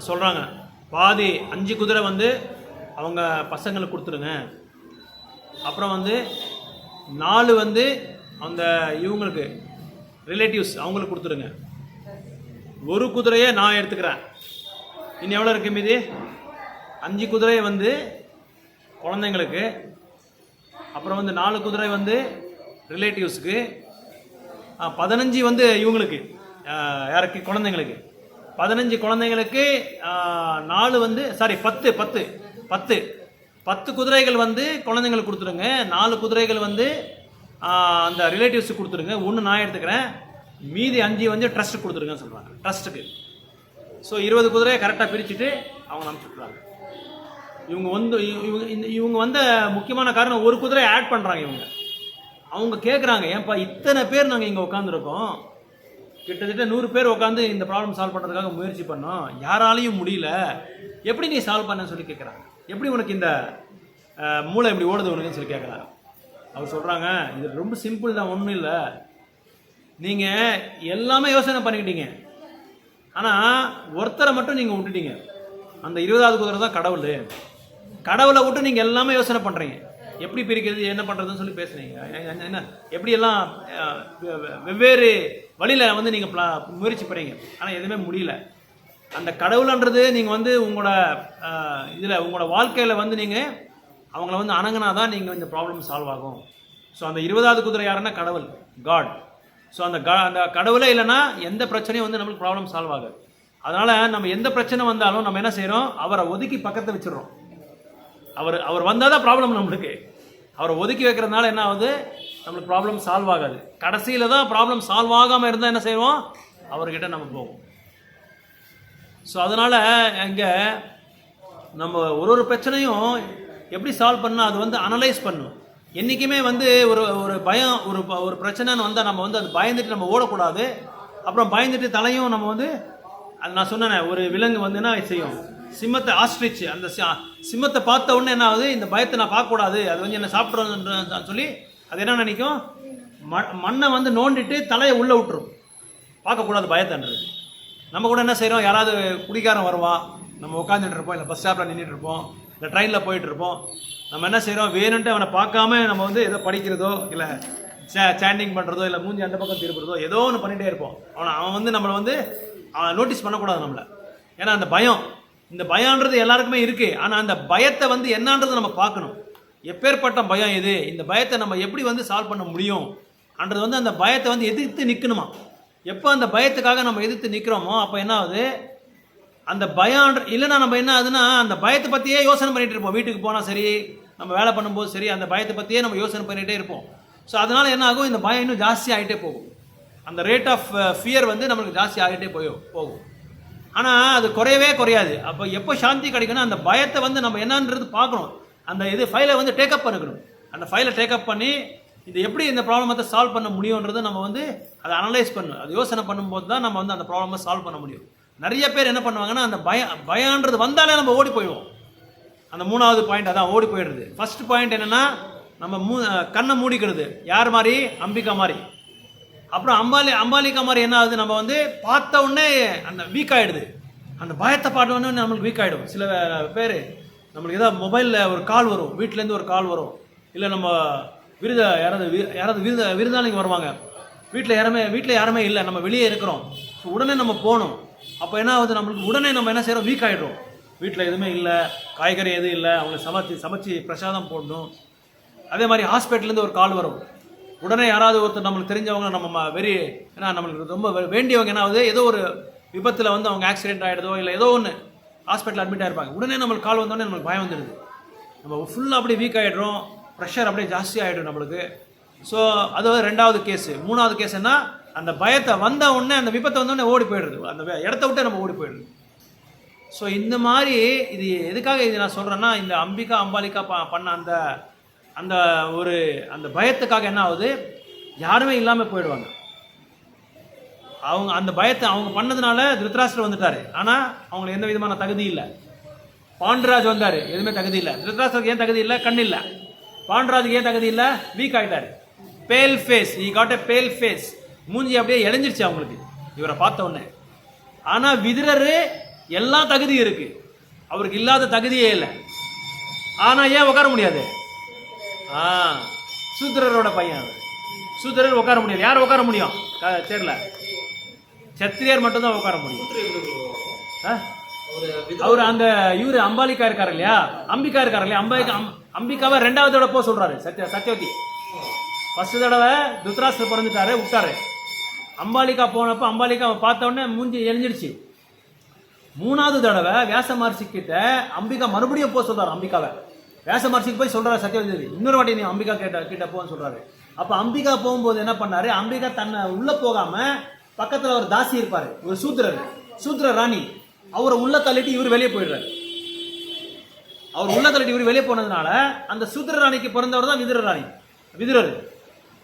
சொல்கிறாங்க பாதி 5 குதிரை வந்து அவங்க பசங்களுக்கு கொடுத்துருங்க, அப்புறம் வந்து 4 வந்து அந்த இவங்களுக்கு ரிலேட்டிவ்ஸ் அவங்களுக்கு கொடுத்துருங்க, ஒரு குதிரையை நான் எடுத்துக்கிறேன், இன்னும் எவ்வளோ இருக்குது மீதி 5 குதிரையை வந்து குழந்தைங்களுக்கு, அப்புறம் வந்து 4 குதிரை வந்து ரிலேட்டிவ்ஸுக்கு, 15 வந்து இவங்களுக்கு யாருக்கு குழந்தைங்களுக்கு, 15 குழந்தைங்களுக்கு 4 வந்து 10 குதிரைகள் வந்து குழந்தைங்களுக்கு கொடுத்துருங்க, 4 குதிரைகள் வந்து அந்த ரிலேட்டிவ்ஸுக்கு கொடுத்துருங்க, 1 நான் எடுத்துக்கிறேன், மீதி 5 வந்து ட்ரஸ்ட்டுக்கு கொடுத்துருங்கன்னு சொல்கிறாங்க, ட்ரஸ்ட்டுக்கு. ஸோ 20 குதிரையை கரெக்டாக பிரிச்சுட்டு அவங்க அனுப்பிச்சுட்றாங்க. இவங்க வந்த முக்கியமான காரணம், ஒரு குதிரையை ஆட் பண்ணுறாங்க. அவங்க கேட்குறாங்க, ஏன்ப்பா இத்தனை பேர் நாங்கள் இங்கே உட்காந்துருக்கோம், கிட்டத்தட்ட 100 பேர் உட்காந்து இந்த ப்ராப்ளம் சால்வ் பண்ணுறதுக்காக முயற்சி பண்ணோம், யாராலையும் முடியல, எப்படி நீ சால்வ் பண்ணன்னு சொல்லி கேட்குறாங்க. எப்படி உனக்கு இந்த மூளை இப்படி ஓடுது உனக்குன்னு சொல்லி கேட்குறாங்க. அவர் சொல்கிறாங்க, இது ரொம்ப சிம்பிள் தான், ஒன்றும் இல்லை, நீங்கள் எல்லாமே யோசனை பண்ணிக்கிட்டீங்க, ஆனால் ஒருத்தரை மட்டும் நீங்கள் விட்டுட்டீங்க. அந்த 20வது குதிரை தான் கடவுள். கடவுளை விட்டு நீங்கள் எல்லாமே யோசனை பண்ணுறீங்க, எப்படி பிரிக்கிறது என்ன பண்ணுறதுன்னு சொல்லி பேசுகிறீங்க. என்ன எப்படியெல்லாம் வெவ்வேறு வழியில் வந்து நீங்கள் முயற்சி பண்ணுறீங்க, ஆனால் எதுவுமே முடியல. அந்த கடவுள்ன்றது நீங்கள் வந்து உங்களோட இதில் உங்களோட வாழ்க்கையில் வந்து நீங்கள் அவங்கள வந்து அணங்கினா தான் நீங்கள் இந்த ப்ராப்ளம் சால்வ் ஆகும். ஸோ அந்த 20வது குதிரை யாருன்னா கடவுள், காட். ஸோ அந்த கடவுளே இல்லைன்னா எந்த பிரச்சனையும் வந்து நம்மளுக்கு ப்ராப்ளம் சால்வ் ஆகாது. அதனால் நம்ம எந்த பிரச்சனை வந்தாலும் நம்ம என்ன செய்கிறோம், அவரை ஒதுக்கி பக்கத்தை வச்சிடறோம். அவர் வந்தால் தான் ப்ராப்ளம் நம்மளுக்கு. அவரை ஒதுக்கி வைக்கிறதுனால என்ன ஆகுது, நம்மளுக்கு ப்ராப்ளம் சால்வ் ஆகாது. கடைசியில் தான் ப்ராப்ளம் சால்வ் ஆகாமல் இருந்தால் என்ன செய்வோம், அவர்கிட்ட நம்ம போவோம். ஸோ அதனால் இங்கே நம்ம ஒரு பிரச்சனையும் எப்படி சால்வ் பண்ணால் அது வந்து அனலைஸ் பண்ணணும். என்றைக்குமே வந்து ஒரு பயம் ஒரு பிரச்சனைன்னு வந்தால் நம்ம வந்து அது பயந்துட்டு நம்ம ஓடக்கூடாது. அப்புறம் பயந்துட்டு தலையும் நம்ம வந்து அது நான் சொன்னேன், ஒரு விலங்கு வந்து என்ன செய்யும், சிம்மத்தை ஆஸ்ட்ரிச், அந்த சிம்மத்தை பார்த்த உடனே என்ன ஆகுது, இந்த பயத்தை நான் பார்க்கக்கூடாது, அது வந்து என்ன சாப்பிட்றோன்னு சொல்லி அது என்ன நினைக்கும், மண்ணை வந்து நோண்டிட்டு தலையை உள்ளே விட்டுரும், பார்க்கக்கூடாது பயத்தைன்றது. நம்ம கூட என்ன செய்கிறோம், யாராவது குடிக்காரன் வருவான், நம்ம உட்காந்துட்டு இருப்போம், இல்லை பஸ் ஸ்டாப்பில் நின்றுட்டு இருப்போம், இல்லை ட்ரெயினில் போயிட்டு இருப்போம், நம்ம என்ன செய்கிறோம், வேணுன்ட்டு அவனை பார்க்காம நம்ம வந்து ஏதோ படிக்கிறதோ இல்லை சேண்டிங் பண்ணுறதோ இல்லை மூஞ்சி அந்த பக்கம் திருப்புறதோ ஏதோ ஒன்று பண்ணிகிட்டே இருப்போம். அவன் வந்து நம்மளை வந்து நோட்டீஸ் பண்ணக்கூடாது நம்மளை. ஏன்னா அந்த பயம், இந்த பயம்ன்றது எல்லாருக்குமே இருக்குது. ஆனால் அந்த பயத்தை வந்து என்னன்றது நம்ம பார்க்கணும். எப்பேற்பட்ட பயம் இது, இந்த பயத்தை நம்ம எப்படி வந்து சால்வ் பண்ண முடியும் அன்றது வந்து அந்த பயத்தை வந்து எதிர்த்து நிற்கணுமா. எப்போ அந்த பயத்துக்காக நம்ம எதிர்த்து நிற்கிறோமோ அப்போ என்ன ஆகுது, அந்த பயம் இல்லைன்னா நம்ம என்ன ஆகுதுன்னா அந்த பயத்தை பற்றியே யோசனை பண்ணிகிட்டு இருப்போம். வீட்டுக்கு போனால் சரி, நம்ம வேலை பண்ணும்போது சரி, அந்த பயத்தை பற்றியே நம்ம யோசனை பண்ணிகிட்டே இருப்போம். ஸோ அதனால் என்ன ஆகும், இந்த பயம் இன்னும் ஜாஸ்தி ஆகிட்டே போகும். அந்த ரேட் ஆஃப் ஃபியர் வந்து நம்மளுக்கு ஜாஸ்தி ஆகிட்டே போகும். ஆனால் அது குறையவே குறையாது. அப்போ எப்போ சாந்தி கிடைக்கணும், அந்த பயத்தை வந்து நம்ம என்னன்றது பார்க்கணும். அந்த ஃபைலை வந்து டேக்கப் பண்ணிக்கணும். அந்த ஃபைலை டேக்கப் பண்ணி இது எப்படி இந்த ப்ராப்ளத்தை சால்வ் பண்ண முடியுன்றது நம்ம வந்து அதை அனலைஸ் பண்ணணும். அது யோசனை பண்ணும்போது தான் நம்ம வந்து அந்த ப்ராப்ளமை சால்வ் பண்ண முடியும். நிறைய பேர் என்ன பண்ணுவாங்கன்னா, அந்த பயன்றது வந்தாலே நம்ம ஓடி போயிடுவோம். அந்த 3வது பாயிண்ட் அதான் ஓடி போயிடுறது. ஃபர்ஸ்ட் பாயிண்ட் என்னென்னா, நம்ம கண்ணை மூடிக்கிறது, யார் மாதிரி, அம்பிகா மாதிரி. அப்புறம் அம்பாலிகா மாதிரி என்ன ஆகுது, நம்ம வந்து பார்த்த உடனே அந்த வீக் ஆகிடுது. அந்த பயத்தை பார்த்த உடனே நம்மளுக்கு வீக் ஆகிடும். சில பேர் நம்மளுக்கு ஏதாவது மொபைலில் ஒரு கால் வரும், வீட்டிலேருந்து ஒரு கால் வரும், இல்லை நம்ம யாராவது விருந்தாளிங்க வருவாங்க, வீட்டில் யாருமே இல்லை, நம்ம வெளியே இருக்கிறோம், ஸோ உடனே நம்ம போகணும். அப்போ என்ன ஆகுது, நம்மளுக்கு உடனே நம்ம என்ன செய்கிறோம், வீக் ஆகிடுறோம். வீட்டில் எதுவுமே இல்லை, காய்கறி எதுவும் இல்லை, அவங்களை சமைச்சு பிரசாதம் போடணும். அதே மாதிரி ஹாஸ்பிட்டல்லேருந்து ஒரு கால் வரும், உடனே யாராவது ஒருத்தர் நம்மளுக்கு தெரிஞ்சவங்க, நம்ம ஏன்னா நம்மளுக்கு ரொம்ப வேண்டியவங்க என்ன ஆகுது, ஏதோ ஒரு விபத்தில் வந்து அவங்க ஆக்சிடென்ட் ஆகிடுதோ இல்லை ஏதோ ஒன்று ஹாஸ்பிட்டல் அட்மிட் ஆகிருப்பாங்க, உடனே நம்மளுக்கு கால் வந்தோடனே நம்மளுக்கு பயம் வந்துடுது. நம்ம ஃபுல்லாக அப்படியே வீக் ஆகிடுறோம், ப்ரெஷர் அப்படியே ஜாஸ்தி ஆகிடும் நம்மளுக்கு. ஸோ அது 2வது கேஸு. 3வது கேஸ் என்ன, அந்த பயத்தை வந்த உடனே, அந்த விபத்தை வந்தோடனே ஓடி போயிடுறது, அந்த இடத்த விட்டு நம்ம ஓடி போயிடுது. ஸோ இந்த மாதிரி இது எதுக்காக இது நான் சொல்கிறேன்னா, இந்த அம்பாலிகா பண்ண அந்த பயத்துக்காக என்ன ஆகுது, யாருமே இல்லாமல் போயிடுவாங்க. அந்த பயத்தை அவங்க பண்ணதுனால திருதராஷ்டிரர் வந்துட்டார், ஆனால் அவங்களுக்கு எந்த விதமான தகுதி இல்லை. பாண்டராஜ் வந்தார், எதுவுமே தகுதி இல்லை. திருதராஷ்டிரருக்கு ஏன் தகுதி இல்லை, கண் இல்லை. பாண்டராஜுக்கு ஏன் தகுதி இல்லை, வீக் ஆகிட்டார். பேல் ஃபேஸ், ஈ காட் எ பேல் ஃபேஸ், மூஞ்சி அப்படியே இழைஞ்சிருச்சு அவங்களுக்கு இவரை பார்த்த உடனே. ஆனால் விதுரர் எல்லா தகுதியும் இருக்கு, அவருக்கு இல்லாத தகுதியே இல்லை. ஆனால் ஏன் உட்கார முடியாது, சூத்திரரோட பையன், சூத்திரர் உட்கார முடியாது. யார் உட்கார முடியும், தெரியல, சத்திரியர் மட்டும்தான் உட்கார முடியும். அவர் அந்த இவரு அம்பாலிகா இருக்காரு இல்லையா, அம்பிகா இருக்காரு இல்லையா, அம்பிகாவை 2வது தடவை போக சொல்றாரு சத்யவதி. ஃபர்ஸ்ட் தடவை திருதராஷ்டிரர் பிறந்துட்டாரு, விட்டாரு. அம்பாலிகா போனப்போ அம்பாலிகா பார்த்த உடனே மூஞ்சி எழிஞ்சிடுச்சு. 3வது தடவை வியாச மகர்ஷி கிட்ட அம்பிகா மறுபடியும் போக சொல்றாரு. அம்பிகாவை வியாச மகர்ஷிக்கு போய் சொல்றாரு சத்யவதி, இன்னொரு வாட்டி நீ அம்பிகா கிட்ட போன்னு சொல்றாரு. அப்ப அம்பிகா போகும்போது என்ன பண்ணாரு, அம்பிகா தன்னை உள்ள போகாம பக்கத்துல ஒரு தாசி இருப்பாரு, ஒரு சூத்திர ராணி, அவரை உள்ள தள்ளிட்டு இவர் வெளியே போயிடுறாரு. அவர் உள்ள தள்ளிட்டு இவர் வெளியே போனதுனால அந்த சூத்திர ராணிக்கு பிறந்தவர் தான் விதுரர்.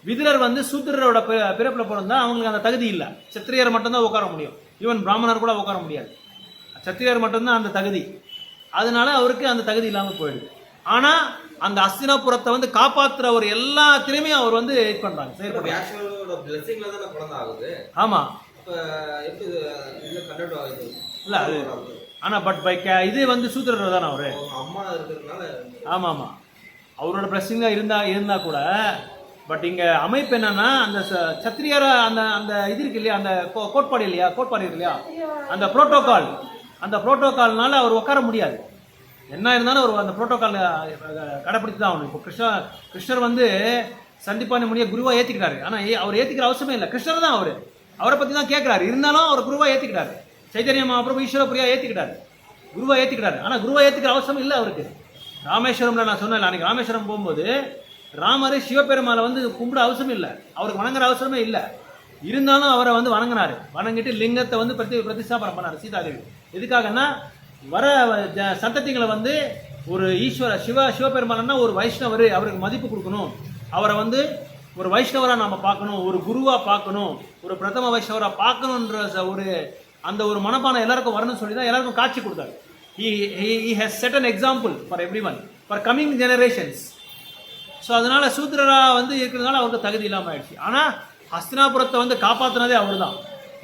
விதுரர் வந்து சூத்திரரோட பிறப்பில் பிறந்தா அவங்களுக்கு அந்த தகுதி இல்லை. சத்திரியர் மட்டும்தான் உட்கார முடியும். ஈவன் பிராமணர் கூட உட்கார முடியாது. சத்திரியர் மட்டும்தான் அந்த தகுதி. அதனால அவருக்கு அந்த தகுதி இல்லாமல் போயிடுது. ஆனால் அந்த அஸ்தினாபுரத்தை வந்து காப்பாற்றுற ஒரு எல்லாத்திலையுமே அவர் வந்து இது பண்ணுறாங்க, செயல்படுறாங்க. ஆமாம், இல்லை அது ஆனால் பட் பை இது வந்து சூத்திரர் தானே அவரு. ஆமாம் ஆமாம், அவரோட பிளஸிங்காக இருந்தா கூட பட் இங்கே அமைப்பு என்னன்னா அந்த சத்திரியர அந்த அந்த இது இருக்கு இல்லையா, அந்த கோட்பாடு இருக்கு இல்லையா, அந்த புரோட்டோகால்னால அவர் உட்கார முடியாது. என்ன இருந்தாலும் அவர் அந்த புரோட்டோகால் கடைப்பிடித்து தான் ஆகணும். இப்போ கிருஷ்ணர் வந்து சந்திப்பான முடிய குருவாக ஏற்றிக்கிட்டாரு. ஆனால் அவர் ஏற்றிக்கிற அவசியமே இல்லை. கிருஷ்ணர் தான் அவரை பற்றி தான் கேட்குறாரு. இருந்தாலும் அவர் குருவாக ஏற்றிக்கிட்டாரு. சைத்தன்ய மகாபிரபு ஈஸ்வரப்பிரியா ஏற்றிக்கிட்டாரு, குருவாக ஏற்றிக்கிட்டாரு. ஆனால் குருவாக ஏற்றிக்கிற அவசியம் இல்லை அவருக்கு. ராமேஸ்வரம்ல நான் சொன்னேன், அன்றைக்கி ராமேஸ்வரம் போகும்போது ராமர் சிவபெருமானை வந்து கும்பிட அவசியம் இல்லை, அவருக்கு வணங்குற அவசரமே இல்லை. இருந்தாலும் அவரை வந்து வணங்கிட்டு லிங்கத்தை வந்து பிரதிஷ்டாபனம் பண்ணார் சீதாதேவி. எதுக்காகன்னா வர சந்ததிகளை வந்து ஒரு சிவபெருமானா ஒரு வைஷ்ணவர், அவருக்கு மதிப்பு கொடுக்கணும், அவரை வந்து ஒரு வைஷ்ணவராக நம்ம பார்க்கணும், ஒரு குருவாக பார்க்கணும், ஒரு பிரதம வைஷ்ணவராக பார்க்கணுன்ற ஒரு மனப்பானம் எல்லாருக்கும் வரணும்னு சொல்லி தான் எல்லாருக்கும் காட்சி கொடுத்தாரு. He has set an example for everyone, for coming generations. So அதனால சூத்திரரா வந்து இருக்கிறதுனால அவருக்கு தகுதி இல்லாமல் ஆயிடுச்சு. ஆனால் ஹஸ்தினாபுரத்தை வந்து காப்பாற்றினதே அவர் தான்.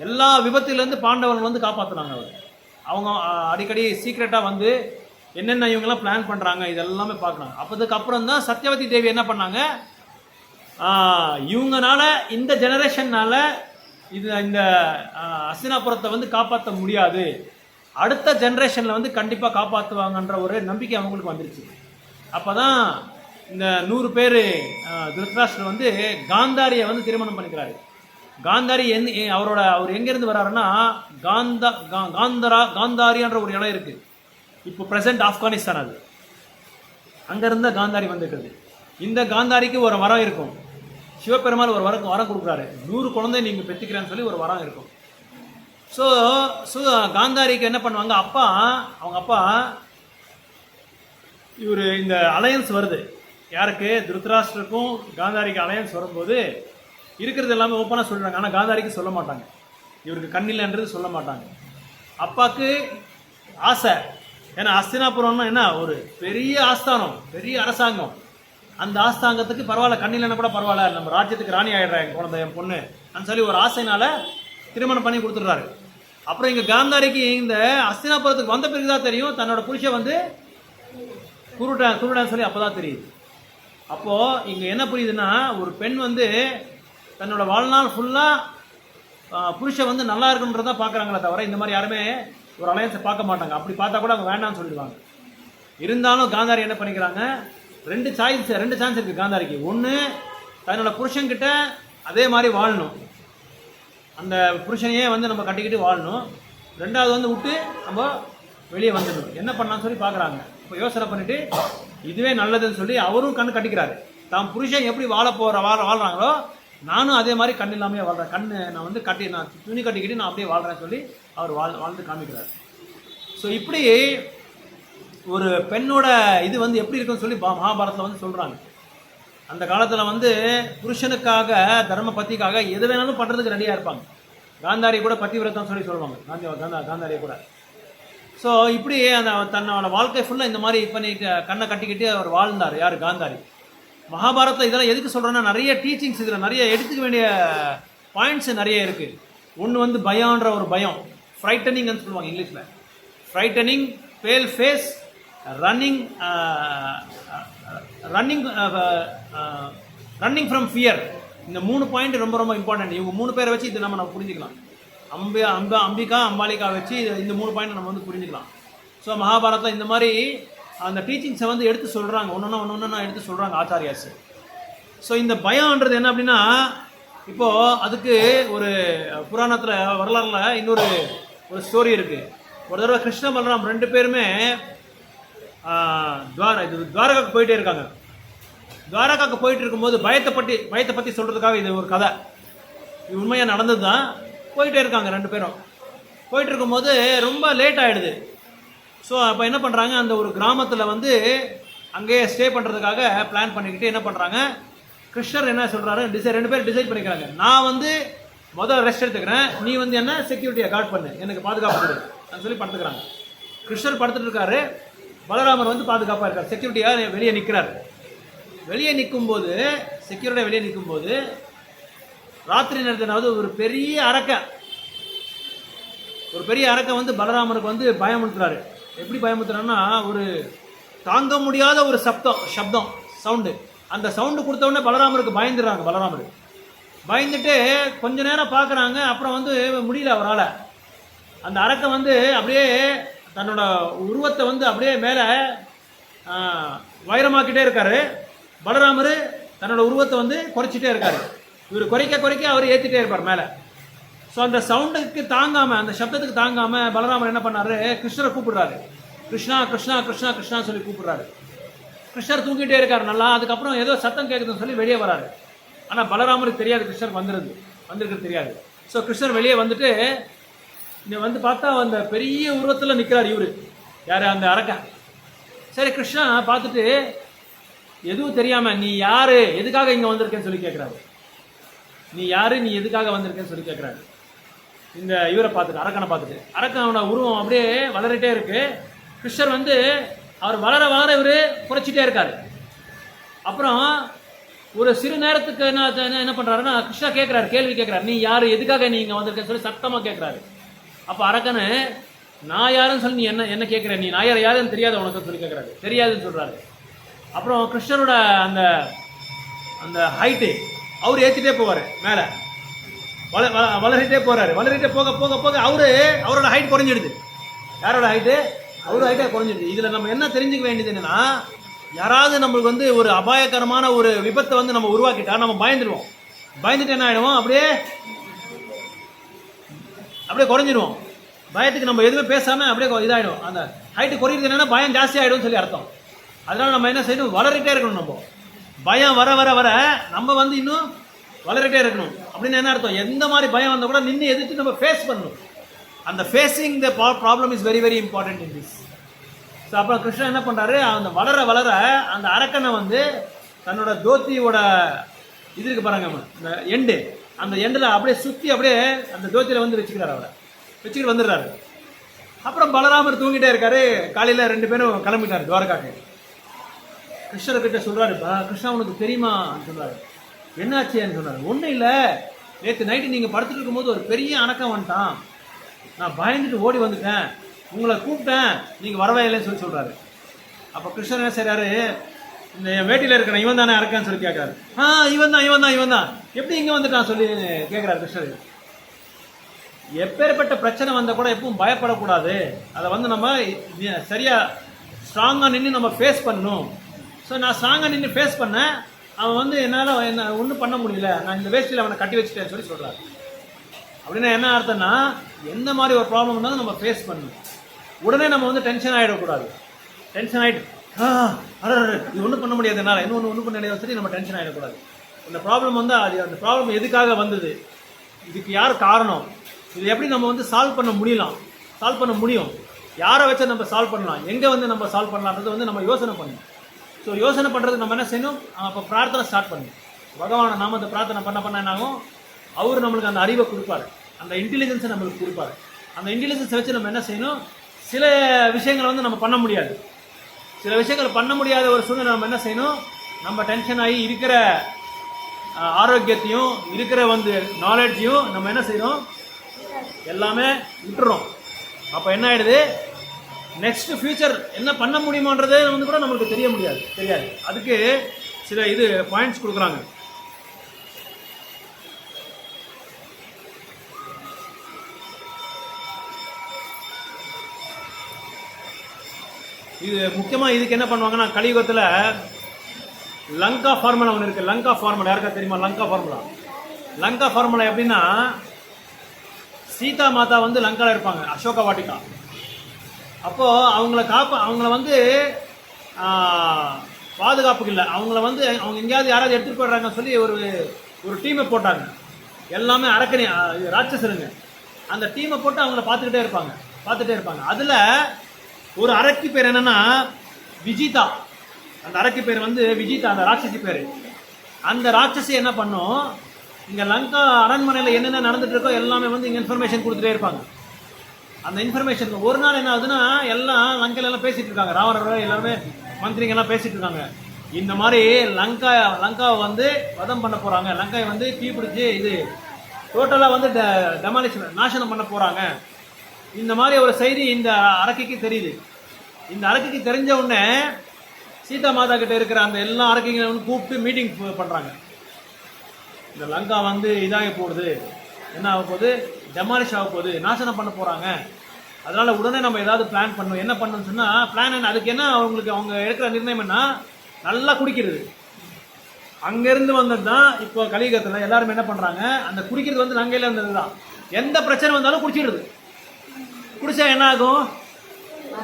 எல்லா விபத்திலேருந்து பாண்டவர்கள் வந்து காப்பாற்றினாங்க அவர். அவங்க அடிக்கடி சீக்ரெட்டாக வந்து என்னென்ன இவங்கெல்லாம் பிளான் பண்ணுறாங்க இதெல்லாமே பார்க்குறாங்க. அப்போதுக்கப்புறம் தான் சத்யவதி தேவி என்ன பண்ணாங்க, இவங்கனால இந்த ஜெனரேஷன்னால இந்த ஹஸ்தினாபுரத்தை வந்து காப்பாற்ற முடியாது, அடுத்த ஜெனரேஷனில் வந்து கண்டிப்பாக காப்பாற்றுவாங்கன்ற ஒரு நம்பிக்கை அவங்களுக்கு வந்துருச்சு. அப்போ தான் இந்த 100 பேர் திருதராஷ்டிரர் வந்து காந்தாரியை வந்து திருமணம் பண்ணிக்கிறாரு. காந்தாரி அவர் எங்கேருந்து வர்றாருன்னா காந்தாரின்ற ஒரு இடம் இருக்குது, இப்போ ப்ரெசென்ட் ஆப்கானிஸ்தான். அது அங்கேருந்த காந்தாரி வந்துருக்குது. இந்த காந்தாரிக்கு ஒரு வரம் இருக்கும், சிவபெருமாள் ஒரு வரம் கொடுக்குறாரு, 100 குழந்தை நீங்கள் பெற்றுக்கிறேன்னு சொல்லி ஒரு வரம் இருக்கும். ஸோ காந்தாரிக்கு என்ன பண்ணுவாங்க, அவங்க அப்பா இவர் இந்த அலையன்ஸ் வருது யாருக்கு, திருதராஷ்டிரருக்கும் காந்தாரிக்கு அலையன்ஸ் வரும்போது இருக்கிறது எல்லாமே ஓப்பனாக சொல்கிறாங்க. ஆனால் காந்தாரிக்கு சொல்ல மாட்டாங்க, இவருக்கு கண்ணில்ன்றது சொல்ல மாட்டாங்க. அப்பாவுக்கு ஆசை, ஏன்னா ஹஸ்தினாபுரம்னா என்ன ஒரு பெரிய ஆஸ்தானம், பெரிய அரசாங்கம். அந்த ஆஸ்தாங்கத்துக்கு பரவாயில்ல, கண்ணில்னா கூட பரவாயில்ல, நம்ம ராஜ்யத்துக்கு ராணி ஆகிடுறேன் என் குழந்தை என் பொண்ணு அப்படின்னு சொல்லி ஒரு ஆசைனால திருமணம் பண்ணி கொடுத்துட்றாரு. அப்புறம் இங்கே காந்தாரிக்கு இந்த ஹஸ்தினாபுரத்துக்கு வந்த பிறகு தான் தெரியும் தன்னோட புருஷன் வந்து குருடான்னு சொல்லி அப்போ தான் தெரியுது. அப்போது இங்கே என்ன புரியுதுன்னா, ஒரு பெண் வந்து தன்னோட வாழ்நாள் ஃபுல்லாக புருஷன் வந்து நல்லா இருக்குன்றதான் பார்க்குறாங்களே தவிர இந்த மாதிரி யாருமே ஒரு அலையன்ஸை பார்க்க மாட்டாங்க. அப்படி பார்த்தா கூட அவங்க வேண்டாம்னு சொல்லிடுவாங்க. இருந்தாலும் காந்தாரி என்ன பண்ணிக்கிறாங்க, ரெண்டு சான்ஸ் இருக்குது காந்தாரிக்கு. ஒன்று, தன்னோட புருஷன்கிட்ட அதே மாதிரி வாழணும், அந்த புருஷனையே வந்து நம்ம கட்டிக்கிட்டு வாழணும். ரெண்டாவது வந்து விட்டு நம்ம வெளியே வந்துடணும். என்ன பண்ணலாம்னு சொல்லி பார்க்குறாங்க. இப்போ யோசனை பண்ணிவிட்டு இதுவே நல்லதுன்னு சொல்லி அவரும் கண்ணு கட்டிக்கிறாரு. தான் புருஷன் எப்படி வாழ்கிறாங்களோ நானும் அதே மாதிரி கண் இல்லாமல் வாழ்கிறேன், நான் வந்து நான் துணி கட்டிக்கிட்டு நான் அப்படியே வாழ்கிறேன்னு சொல்லி அவர் வாழ்ந்து காமிக்கிறார். ஸோ இப்படி ஒரு பெண்ணோட இது வந்து எப்படி இருக்குன்னு சொல்லி மகாபாரதத்தில் வந்து சொல்கிறாங்க. அந்த காலத்தில் வந்து புருஷனுக்காக தர்ம பத்திக்காக எது வேணாலும் பண்ணுறதுக்கு ரெடியாக இருப்பாங்க. காந்தாரி கூட பத்திவிரதம் சொல்லி சொல்லுவாங்க காந்தாரியை கூட. ஸோ இப்படி அந்த தன்னோட வாழ்க்கை ஃபுல்லாக இந்த மாதிரி பண்ணி கண்ணை கட்டிக்கிட்டு அவர் வாழ்ந்தார். யார்? காந்தாரி. மகாபாரதத்தில் இதெல்லாம் எதுக்கு சொல்கிறேன்னா, நிறைய டீச்சிங்ஸ் இதில் நிறைய எடுத்துக்க வேண்டிய பாயிண்ட்ஸ் நிறைய இருக்குது. ஒன்று வந்து பயம்ன்ற ஒரு பயம், ஃப்ரைட்டனிங்னு சொல்லுவாங்க இங்கிலீஷில். ஃப்ரைட்டனிங், பேல் ஃபேஸ், ரன்னிங் ஃப்ரம் ஃபியர். இந்த 3 பாயிண்ட் ரொம்ப ரொம்ப இம்பார்ட்டன்ட். இவங்க 3 பேரை வச்சு இது நம்ம புரிஞ்சுக்கலாம். அம்பிகா, அம்பாலிகா வச்சு இந்த 3 பாயிண்ட் நம்ம வந்து புரிஞ்சுக்கலாம். ஸோ மகாபாரதத்தில் இந்த மாதிரி அந்த டீச்சிங்ஸை வந்து எடுத்து சொல்கிறாங்க, ஒன்றொன்னா எடுத்து சொல்கிறாங்க ஆச்சாரியாஸ். ஸோ இந்த பயம்ன்றது என்ன அப்படின்னா, இப்போது அதுக்கு ஒரு புராணத்தில் வரலாறில் இன்னொரு ஸ்டோரி இருக்குது. ஒரு தடவை கிருஷ்ண பலராம் 2 பேருமே துவாரகாவுக்கு போயிட்டே இருக்காங்க. துவாரகாவுக்கு போயிட்டு இருக்கும்போது பயத்தை பற்றி சொல்கிறதுக்காக இது ஒரு கதை, இது உண்மையாக நடந்தது தான். போயிட்டே இருக்காங்க 2 பேரும். போயிட்டு இருக்கும்போது ரொம்ப லேட் ஆகிடுது. ஸோ அப்போ என்ன பண்ணுறாங்க, அந்த ஒரு கிராமத்தில் வந்து அங்கேயே ஸ்டே பண்ணுறதுக்காக பிளான் பண்ணிக்கிட்டு என்ன பண்ணுறாங்க, கிருஷ்ணர் என்ன சொல்றாரு, ரெண்டு பேரும் டிசைட் பண்ணிக்கிறாங்க. நான் வந்து முதல்ல ரெஸ்ட் எடுத்துக்கிறேன், நீ வந்து என்ன செக்யூரிட்டியை கார்ட் பண்ணு, எனக்கு பாதுகாப்பு கொடு அப்படின்னு சொல்லி படுத்துக்கிறாங்க. கிருஷ்ணர் படுத்துட்டு இருக்காரு, பலராமர் வந்து பாதுகாப்பாக இருக்கார், செக்யூரிட்டியாக வெளியே நிற்கிறார். வெளியே நிற்கும்போது செக்யூரிட்டியாக வெளியே நிற்கும்போது ராத்திரி நேரத்தினாவது ஒரு பெரிய அரக்கை வந்து பலராமருக்கு வந்து பயமுறுத்துறாரு. எப்படி பயமுறுத்துறாருன்னா, ஒரு தாங்க முடியாத ஒரு சப்தம் சவுண்டு. அந்த சவுண்டு கொடுத்த உடனே பலராமருக்கு பயந்துடுறாங்க. பலராமர் பயந்துட்டு கொஞ்ச நேரம் பார்க்குறாங்க. அப்புறம் வந்து முடியல அவரால். அந்த அரக்கை வந்து அப்படியே தன்னோட உருவத்தை வந்து அப்படியே மேலே வைரமாக்கிட்டே இருக்காரு. பலராமர் தன்னோட உருவத்தை வந்து குறைச்சிட்டே இருக்காரு. இவர் குறைக்க அவர் ஏற்றிட்டே இருப்பார் மேலே. ஸோ அந்த சவுண்டுக்கு தாங்காமல், அந்த சப்தத்துக்கு தாங்காமல் பலராமர் என்ன பண்ணாரு, கிருஷ்ணரை கூப்பிடுறாரு. கிருஷ்ணா கிருஷ்ணா கிருஷ்ணா கிருஷ்ணா சொல்லி கூப்பிடுறாரு. கிருஷ்ணர் தூங்கிட்டே இருக்காரு நல்லா. அதுக்கப்புறம் ஏதோ சத்தம் கேட்குதுன்னு சொல்லி வெளியே வராரு. ஆனால் பலராமருக்கு தெரியாது கிருஷ்ணர் வந்திருக்கிறது தெரியாது. ஸோ கிருஷ்ணர் வெளியே வந்துட்டு இங்கே வந்து பார்த்தா அந்த பெரிய உருவத்தில் நிற்கிறார் இவர். யார்? அந்த அரக்கன். சரி, கிருஷ்ணா பார்த்துட்டு எதுவும் தெரியாமல், நீ யார், எதுக்காக இங்கே வந்திருக்கேன்னு சொல்லி கேட்குறாரு. நீ யார், நீ எதுக்காக வந்திருக்கேன்னு சொல்லி கேட்குறாரு. இந்த இவரை பார்த்துட்டு, அரக்கனை பார்த்துட்டு. அரக்கனோட உருவம் அப்படியே வளரிட்டே இருக்கு. கிருஷ்ணர் வந்து அவர் வளர இவர் குறைச்சிட்டே இருக்காரு. அப்புறம் ஒரு சிறு நேரத்துக்கு என்ன பண்ணுறாருன்னா, கிருஷ்ணா கேட்குறாரு, கேள்வி கேட்குறாரு, நீ யார், எதுக்காக நீ இங்கே வந்திருக்கேன்னு சொல்லி சத்தமாக கேட்குறாரு. அப்போ அரக்கனு, நான் யாருன்னு சொல்லி நீ என்ன கேட்குற, நீ நான் யாருன்னு தெரியாது உனக்கு சொல்லி கேட்குறாரு. தெரியாதுன்னு சொல்கிறாரு. அப்புறம் கிருஷ்ணரோட அந்த அந்த ஹைட்டு அவர் ஏற்றிட்டே போவார் மேலே, வளரிட்டே போகிறாரு. வளரிட்டே போக போக போக அவரோட ஹைட் குறைஞ்சிடுது. யாரோட ஹைட்டு? அவரோட ஹைட்டே குறைஞ்சிடுது. இதில் நம்ம என்ன தெரிஞ்சுக்க வேண்டியது என்னன்னா, யாராவது நம்மளுக்கு வந்து ஒரு அபாயகரமான ஒரு விபத்தை வந்து நம்ம உருவாக்கிட்டா நம்ம பயந்துடுவோம். பயந்துட்டு என்ன ஆகிடுவோம், அப்படியே குறைஞ்சிடுவோம். பயத்துக்கு நம்ம எதுவுமே பேசாமல் அப்படியே இதாகிடும். அந்த ஹைட்டு குறையிறது என்னன்னா பயம் ஜாஸ்தி ஆகிடும் சொல்லி அர்த்தம். அதனால நம்ம என்ன செய்யணும், வளரிட்டே இருக்கணும். நம்ம பயம் வர வர வர நம்ம வந்து இன்னும் வளரிட்டே இருக்கணும். அப்படின்னு என்ன அர்த்தம், எந்த மாதிரி பயம் வந்தால் கூட நின்று எதிர்த்து நம்ம ஃபேஸ் பண்ணணும். அந்த facing the problem is very very important in this. So அப்புறம் கிருஷ்ணன் என்ன பண்ணுறாரு, அந்த வளர அந்த அரக்கனை வந்து தன்னோட தோத்தியோட இது இருக்கு பாருங்க, இந்த எண்டு, அந்த எண்டில் அப்படியே சுற்றி அப்படியே அந்த தோத்தியில் வந்து வச்சுக்கிறார். அவரை வச்சுக்கிட்டு வந்துடுறாரு. அப்புறம் பலராமர் தூங்கிட்டே இருக்காரு. காலையில் 2 பேரும் கிளம்பிட்டாரு துவாரகாக்கு. கிருஷ்ணர்கிட்ட சொல்கிறாரு, கிருஷ்ணா உனக்கு தெரியுமான்னு சொல்கிறாரு. என்னாச்சேன்னு சொன்னார். ஒன்றும் இல்லை, நேற்று நைட்டு நீங்கள் படுத்துட்டு இருக்கும்போது ஒரு பெரிய அணக்கம் வந்துட்டான், நான் பயந்துட்டு ஓடி வந்துட்டேன், உங்களை கூப்பிட்டேன், நீங்கள் வரவே இல்லைன்னு சொல்லி சொல்கிறாரு. அப்போ கிருஷ்ணர் என்ன செய்கிறாரு, இந்த என் வேட்டியில் இருக்கிற இவன் தானே அரக்கான்னு சொல்லி கேட்குறாரு. இவன் தான் எப்படி இங்கே வந்துட்டான் சொல்லி கேட்குறாரு கிருஷ்ணர். எப்பேற்பட்ட பிரச்சனை வந்தால் கூட எப்பவும் பயப்படக்கூடாது. அதை வந்து நம்ம சரியாக ஸ்ட்ராங்காக நின்று நம்ம ஃபேஸ் பண்ணணும். ஸோ நான் ஸ்ட்ராங்காக நின்று ஃபேஸ் பண்ணேன். அவன் வந்து என்னால் ஒன்றும் பண்ண முடியல, நான் இந்த வேஸ்ட்டில் அவனை கட்டி வச்சுட்டேன்னு சொல்லி சொல்கிறாரு. அப்படின்னா என்ன அர்த்தம்னா, எந்த மாதிரி ஒரு ப்ராப்ளம் இருந்தாலும் நம்ம ஃபேஸ் பண்ணணும். உடனே நம்ம வந்து டென்ஷன் ஆகிடக்கூடாது. டென்ஷன் ஆகிட்டு இது ஒன்றும் பண்ண முடியாது, என்னால் ஒன்றும் பண்ண முடியாது சொல்லி நம்ம டென்ஷன் ஆகிடக்கூடாது. இந்த ப்ராப்ளம் வந்து அந்த ப்ராப்ளம் எதுக்காக வந்தது, இதுக்கு யார் காரணம், இது எப்படி நம்ம வந்து சால்வ் பண்ண முடியும், யாரை வச்சு நம்ம சால்வ் பண்ணலாம், எங்கே வந்து நம்ம சால்வ் பண்ணலான்றது வந்து நம்ம யோசனை பண்ணணும். ஸோ யோசனை பண்ணுறதுக்கு நம்ம என்ன செய்யணும், அப்போ பிரார்த்தனை ஸ்டார்ட் பண்ணணும். பகவானை நாமத்தை பிரார்த்தனை பண்ண என்னாகும், அவர் நம்மளுக்கு அந்த அறிவை கொடுப்பாரு, அந்த இன்டெலிஜென்ஸை நம்மளுக்கு கொடுப்பாரு. அந்த இன்டெலிஜென்ஸை வச்சு நம்ம என்ன செய்யணும், சில விஷயங்களை வந்து நம்ம பண்ண முடியாது. சில விஷயங்கள் பண்ண முடியாத ஒரு சூழ்நிலை நம்ம என்ன செய்யணும், நம்ம டென்ஷன் ஆகி இருக்கிற ஆரோக்கியத்தையும் இருக்கிற வந்து நாலேஜையும் நம்ம என்ன செய்யறோம், எல்லாமே விட்டுறோம். அப்போ என்ன ஆயிடுது, நெக்ஸ்ட் ஃபியூச்சர் என்ன பண்ண முடியுமான்றதே வந்து கூட நம்மளுக்கு தெரியாது. அதுக்கு சில இது பாயிண்ட்ஸ் கொடுக்குறாங்க. இது முக்கியமாக இதுக்கு என்ன பண்ணுவாங்கன்னா, கலியுகத்தில் லங்கா ஃபார்முலா ஒன்று இருக்குது. லங்கா ஃபார்முலா யாருக்கா தெரியுமா? லங்கா ஃபார்முலா எப்படின்னா, சீதா மாதா வந்து லங்காவில் இருப்பாங்க, அசோக வாட்டிகா. அப்போது அவங்கள வந்து பாதுகாப்புக்கு இல்லை, அவங்க எங்கேயாவது யாராவது எடுத்துகிட்டு போயிடுறாங்கன்னு சொல்லி ஒரு டீமை போட்டாங்க. எல்லாமே அரக்கணி ராட்சசருங்க. அந்த டீமை போட்டு அவங்கள பார்த்துட்டே இருப்பாங்க. அதில் ஒரு அரக்கி பேர் என்னன்னா விஜிதா. அந்த அரக்கி பேர் வந்து விஜிதா, அந்த ராட்சசி பேர். அந்த ராட்சசி என்ன பண்ணும், இங்கே லங்கா அரண்மனையில் என்னென்ன நடந்துட்டு இருக்கோ எல்லாமே வந்து இங்கே இன்ஃபர்மேஷன் கொடுத்துட்டே இருப்பாங்க. அந்த இன்ஃபர்மேஷன் ஒரு நாள் என்ன ஆகுதுன்னா, எல்லாம் லங்கையில எல்லாம் பேசிட்டு இருக்காங்க, ராவணரோட எல்லாருமே மந்திரிங்க எல்லாம் பேசிட்டு இருக்காங்க. இந்த மாதிரி லங்காவை வந்து வதம் பண்ண போறாங்க, லங்காவை வந்து தீப்பிடிச்சு இது டோட்டலாக வந்து டெமாலிஷன் நாசனம் பண்ண போறாங்க. இந்த மாதிரி ஒரு செய்தி இந்த அரக்கைக்கு தெரியுது. இந்த அரக்கைக்கு தெரிஞ்ச உடனே சீதா மாதா கிட்ட இருக்கிற அந்த எல்லா அரக்கைங்களும் வந்து கூப்பிட்டு மீட்டிங் பண்றாங்க. இந்த லங்கா வந்து இதாக போடுது, என்ன ஆக போகுது, டெமாலிஷ் ஆக போகுது, நாசனம் பண்ண போறாங்க. அதனால உடனே நம்ம ஏதாவது பிளான் பண்ணணும். என்ன பண்ணணும்னு சொன்னா, பிளான் என்ன, அதுக்கு என்ன அவங்களுக்கு அவங்க எடுக்கிற நிர்ணயம் என்ன, நல்லா குடிக்கிறது. அங்கிருந்து வந்தது தான் இப்போ கலியுகத்தில் எல்லாரும் என்ன பண்றாங்க, அந்த குடிக்கிறது வந்து லங்கையில இருந்தது தான். எந்த பிரச்சனை வந்தாலும் குடிச்சிடுது. குடிச்சா என்ன ஆகும்,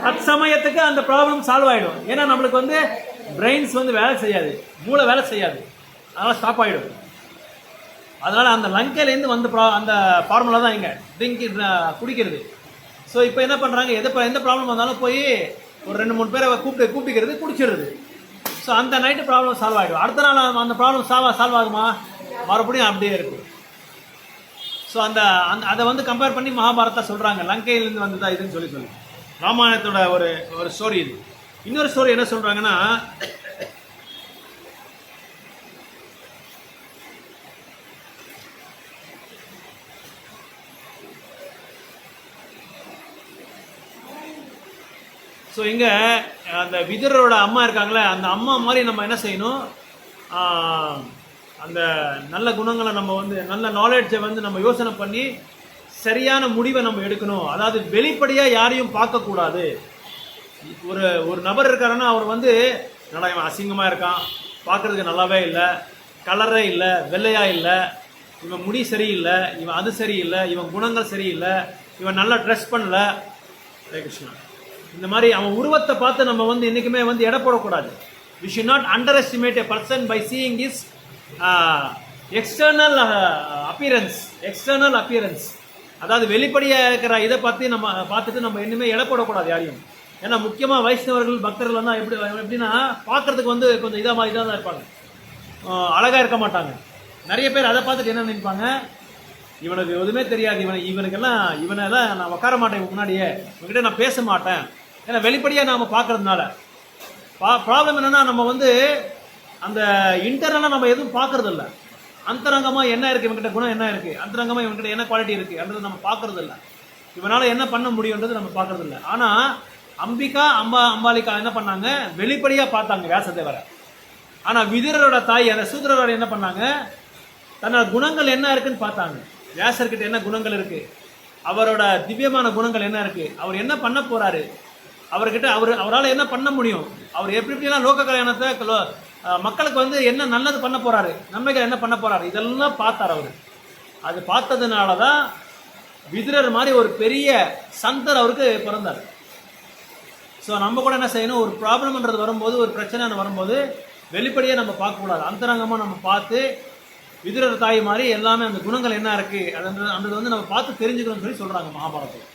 தற்சமயத்துக்கு அந்த ப்ராப்ளம் சால்வ் ஆகிடும். ஏன்னா நம்மளுக்கு வந்து பிரெயின்ஸ் வந்து வேலை செய்யாது, மூளை வேலை செய்யாது, அதனால் ஸ்டாப் ஆகிடும். அதனால் அந்த லங்கையிலேருந்து வந்த அந்த ஃபார்முலா தான் இங்கே குடிக்கிறது. ஸோ இப்போ என்ன பண்ணுறாங்க, எந்த ப்ராப்ளம் வந்தாலும் போய் ஒரு 2-3 பேரை கூப்பிட்டுக்கிறது, குடிச்சிடுறது. ஸோ அந்த நைட்டு ப்ராப்ளம் சால்வ் ஆகிடும். அடுத்த நாள் அந்த ப்ராப்ளம் சால்வ் ஆகுமா, மறுபடியும் அப்படியே இருக்கும். ஸோ அதை வந்து கம்பேர் பண்ணி மகாபாரதத்தை சொல்கிறாங்க, லங்கையிலேருந்து வந்ததா இதுன்னு சொல்லி ராமாயணத்தோட ஒரு ஸ்டோரி இது. இன்னொரு ஸ்டோரி என்ன சொல்கிறாங்கன்னா, ஸோ இங்கே அந்த விதுரரோட அம்மா இருக்காங்களே, அந்த அம்மா மாதிரி நம்ம என்ன செய்யணும், அந்த நல்ல குணங்களை நம்ம வந்து நல்ல நாலேஜை வந்து நம்ம யோசனை பண்ணி சரியான முடிவை நம்ம எடுக்கணும். அதாவது வெளிப்படையாக யாரையும் பார்க்கக்கூடாது. ஒரு நபர் இருக்காருன்னா அவர் வந்து நல்லா இவன் அசிங்கமாக இருக்கான், பார்க்குறதுக்கு நல்லாவே இல்லை, கலரே இல்லை, வெள்ளையாக இல்லை, இவன் முடி சரியில்லை, இவன் அது சரியில்லை, இவன் குணங்கள் சரியில்லை, இவன் நல்லா ட்ரெஸ் பண்ணல, ஹரே கிருஷ்ணா, இந்த மாதிரி அவன் உருவத்தை பார்த்து நம்ம வந்து என்றைக்குமே வந்து எடை போடக்கூடாது. we should not underestimate a person by seeing his external appearance. அதாவது வெளிப்படையாக இருக்கிற இதை பார்த்துட்டு நம்ம இன்னுமே எடை போடக்கூடாது யாரையும். ஏன்னா முக்கியமாக வைஷ்ணவர்கள் பக்தர்கள் தான் எப்படின்னா பார்க்கறதுக்கு வந்து கொஞ்சம் இதாக தான் இருப்பாங்க, அழகாக இருக்க மாட்டாங்க. நிறைய பேர் அதை பார்த்துட்டு என்ன நினைப்பாங்க, இவனுக்கு எதுவுமே தெரியாது, இவனெல்லாம் நான் உட்கார மாட்டேன் முன்னாடியே, இவன்கிட்ட நான் பேச மாட்டேன். ஏன்னா வெளிப்படையாக நாம் பார்க்கறதுனால ப்ராப்ளம் என்னென்னா, நம்ம வந்து அந்த இன்டர்னலாக நம்ம எதுவும் பார்க்கறது இல்லை. அந்தரங்கமாக என்ன இருக்குது, இவன்கிட்ட குணம் என்ன இருக்குது, அந்தரங்கமாக இவன்கிட்ட என்ன குவாலிட்டி இருக்குது என்றது நம்ம பார்க்கறது இல்லை. இவனால் என்ன பண்ண முடியுன்றது நம்ம பார்க்கறது இல்லை. ஆனால் அம்பாலிகா என்ன பண்ணாங்க, வெளிப்படையாக பார்த்தாங்க வியாசதேவரை. ஆனால் விதுரரோட தாய் அந்த சூத்ரரோட என்ன பண்ணாங்க, தன்னோட குணங்கள் என்ன இருக்குன்னு பார்த்தாங்க. வியாசர்கிட்ட என்ன குணங்கள் இருக்குது, அவரோட திவ்யமான குணங்கள் என்ன இருக்குது, அவர் என்ன பண்ண போகிறாரு, அவர்கிட்ட அவரால் என்ன பண்ண முடியும், அவர் எப்படிலாம் லோக கல்யாணத்தை மக்களுக்கு வந்து என்ன நல்லது பண்ண போகிறாரு, நன்மைகள் என்ன பண்ண போகிறாரு, இதெல்லாம் பார்த்தார் அவர். அது பார்த்ததுனால தான் விதுரர் மாதிரி ஒரு பெரிய சந்தர் அவருக்கு பிறந்தார். ஸோ நம்ம கூட என்ன செய்யணும், ஒரு ப்ராப்ளம்ன்றது வரும்போது, ஒரு பிரச்சனை வரும்போது வெளிப்படையாக நம்ம பார்க்கக்கூடாது, அந்தரங்கமாக நம்ம பார்த்து விதுரர் தாய் மாதிரி எல்லாமே அந்த குணங்கள் என்ன இருக்குது அது வந்து நம்ம பார்த்து தெரிஞ்சுக்கணும்னு சொல்லி சொல்கிறாங்க மகாபாரதத்தில்.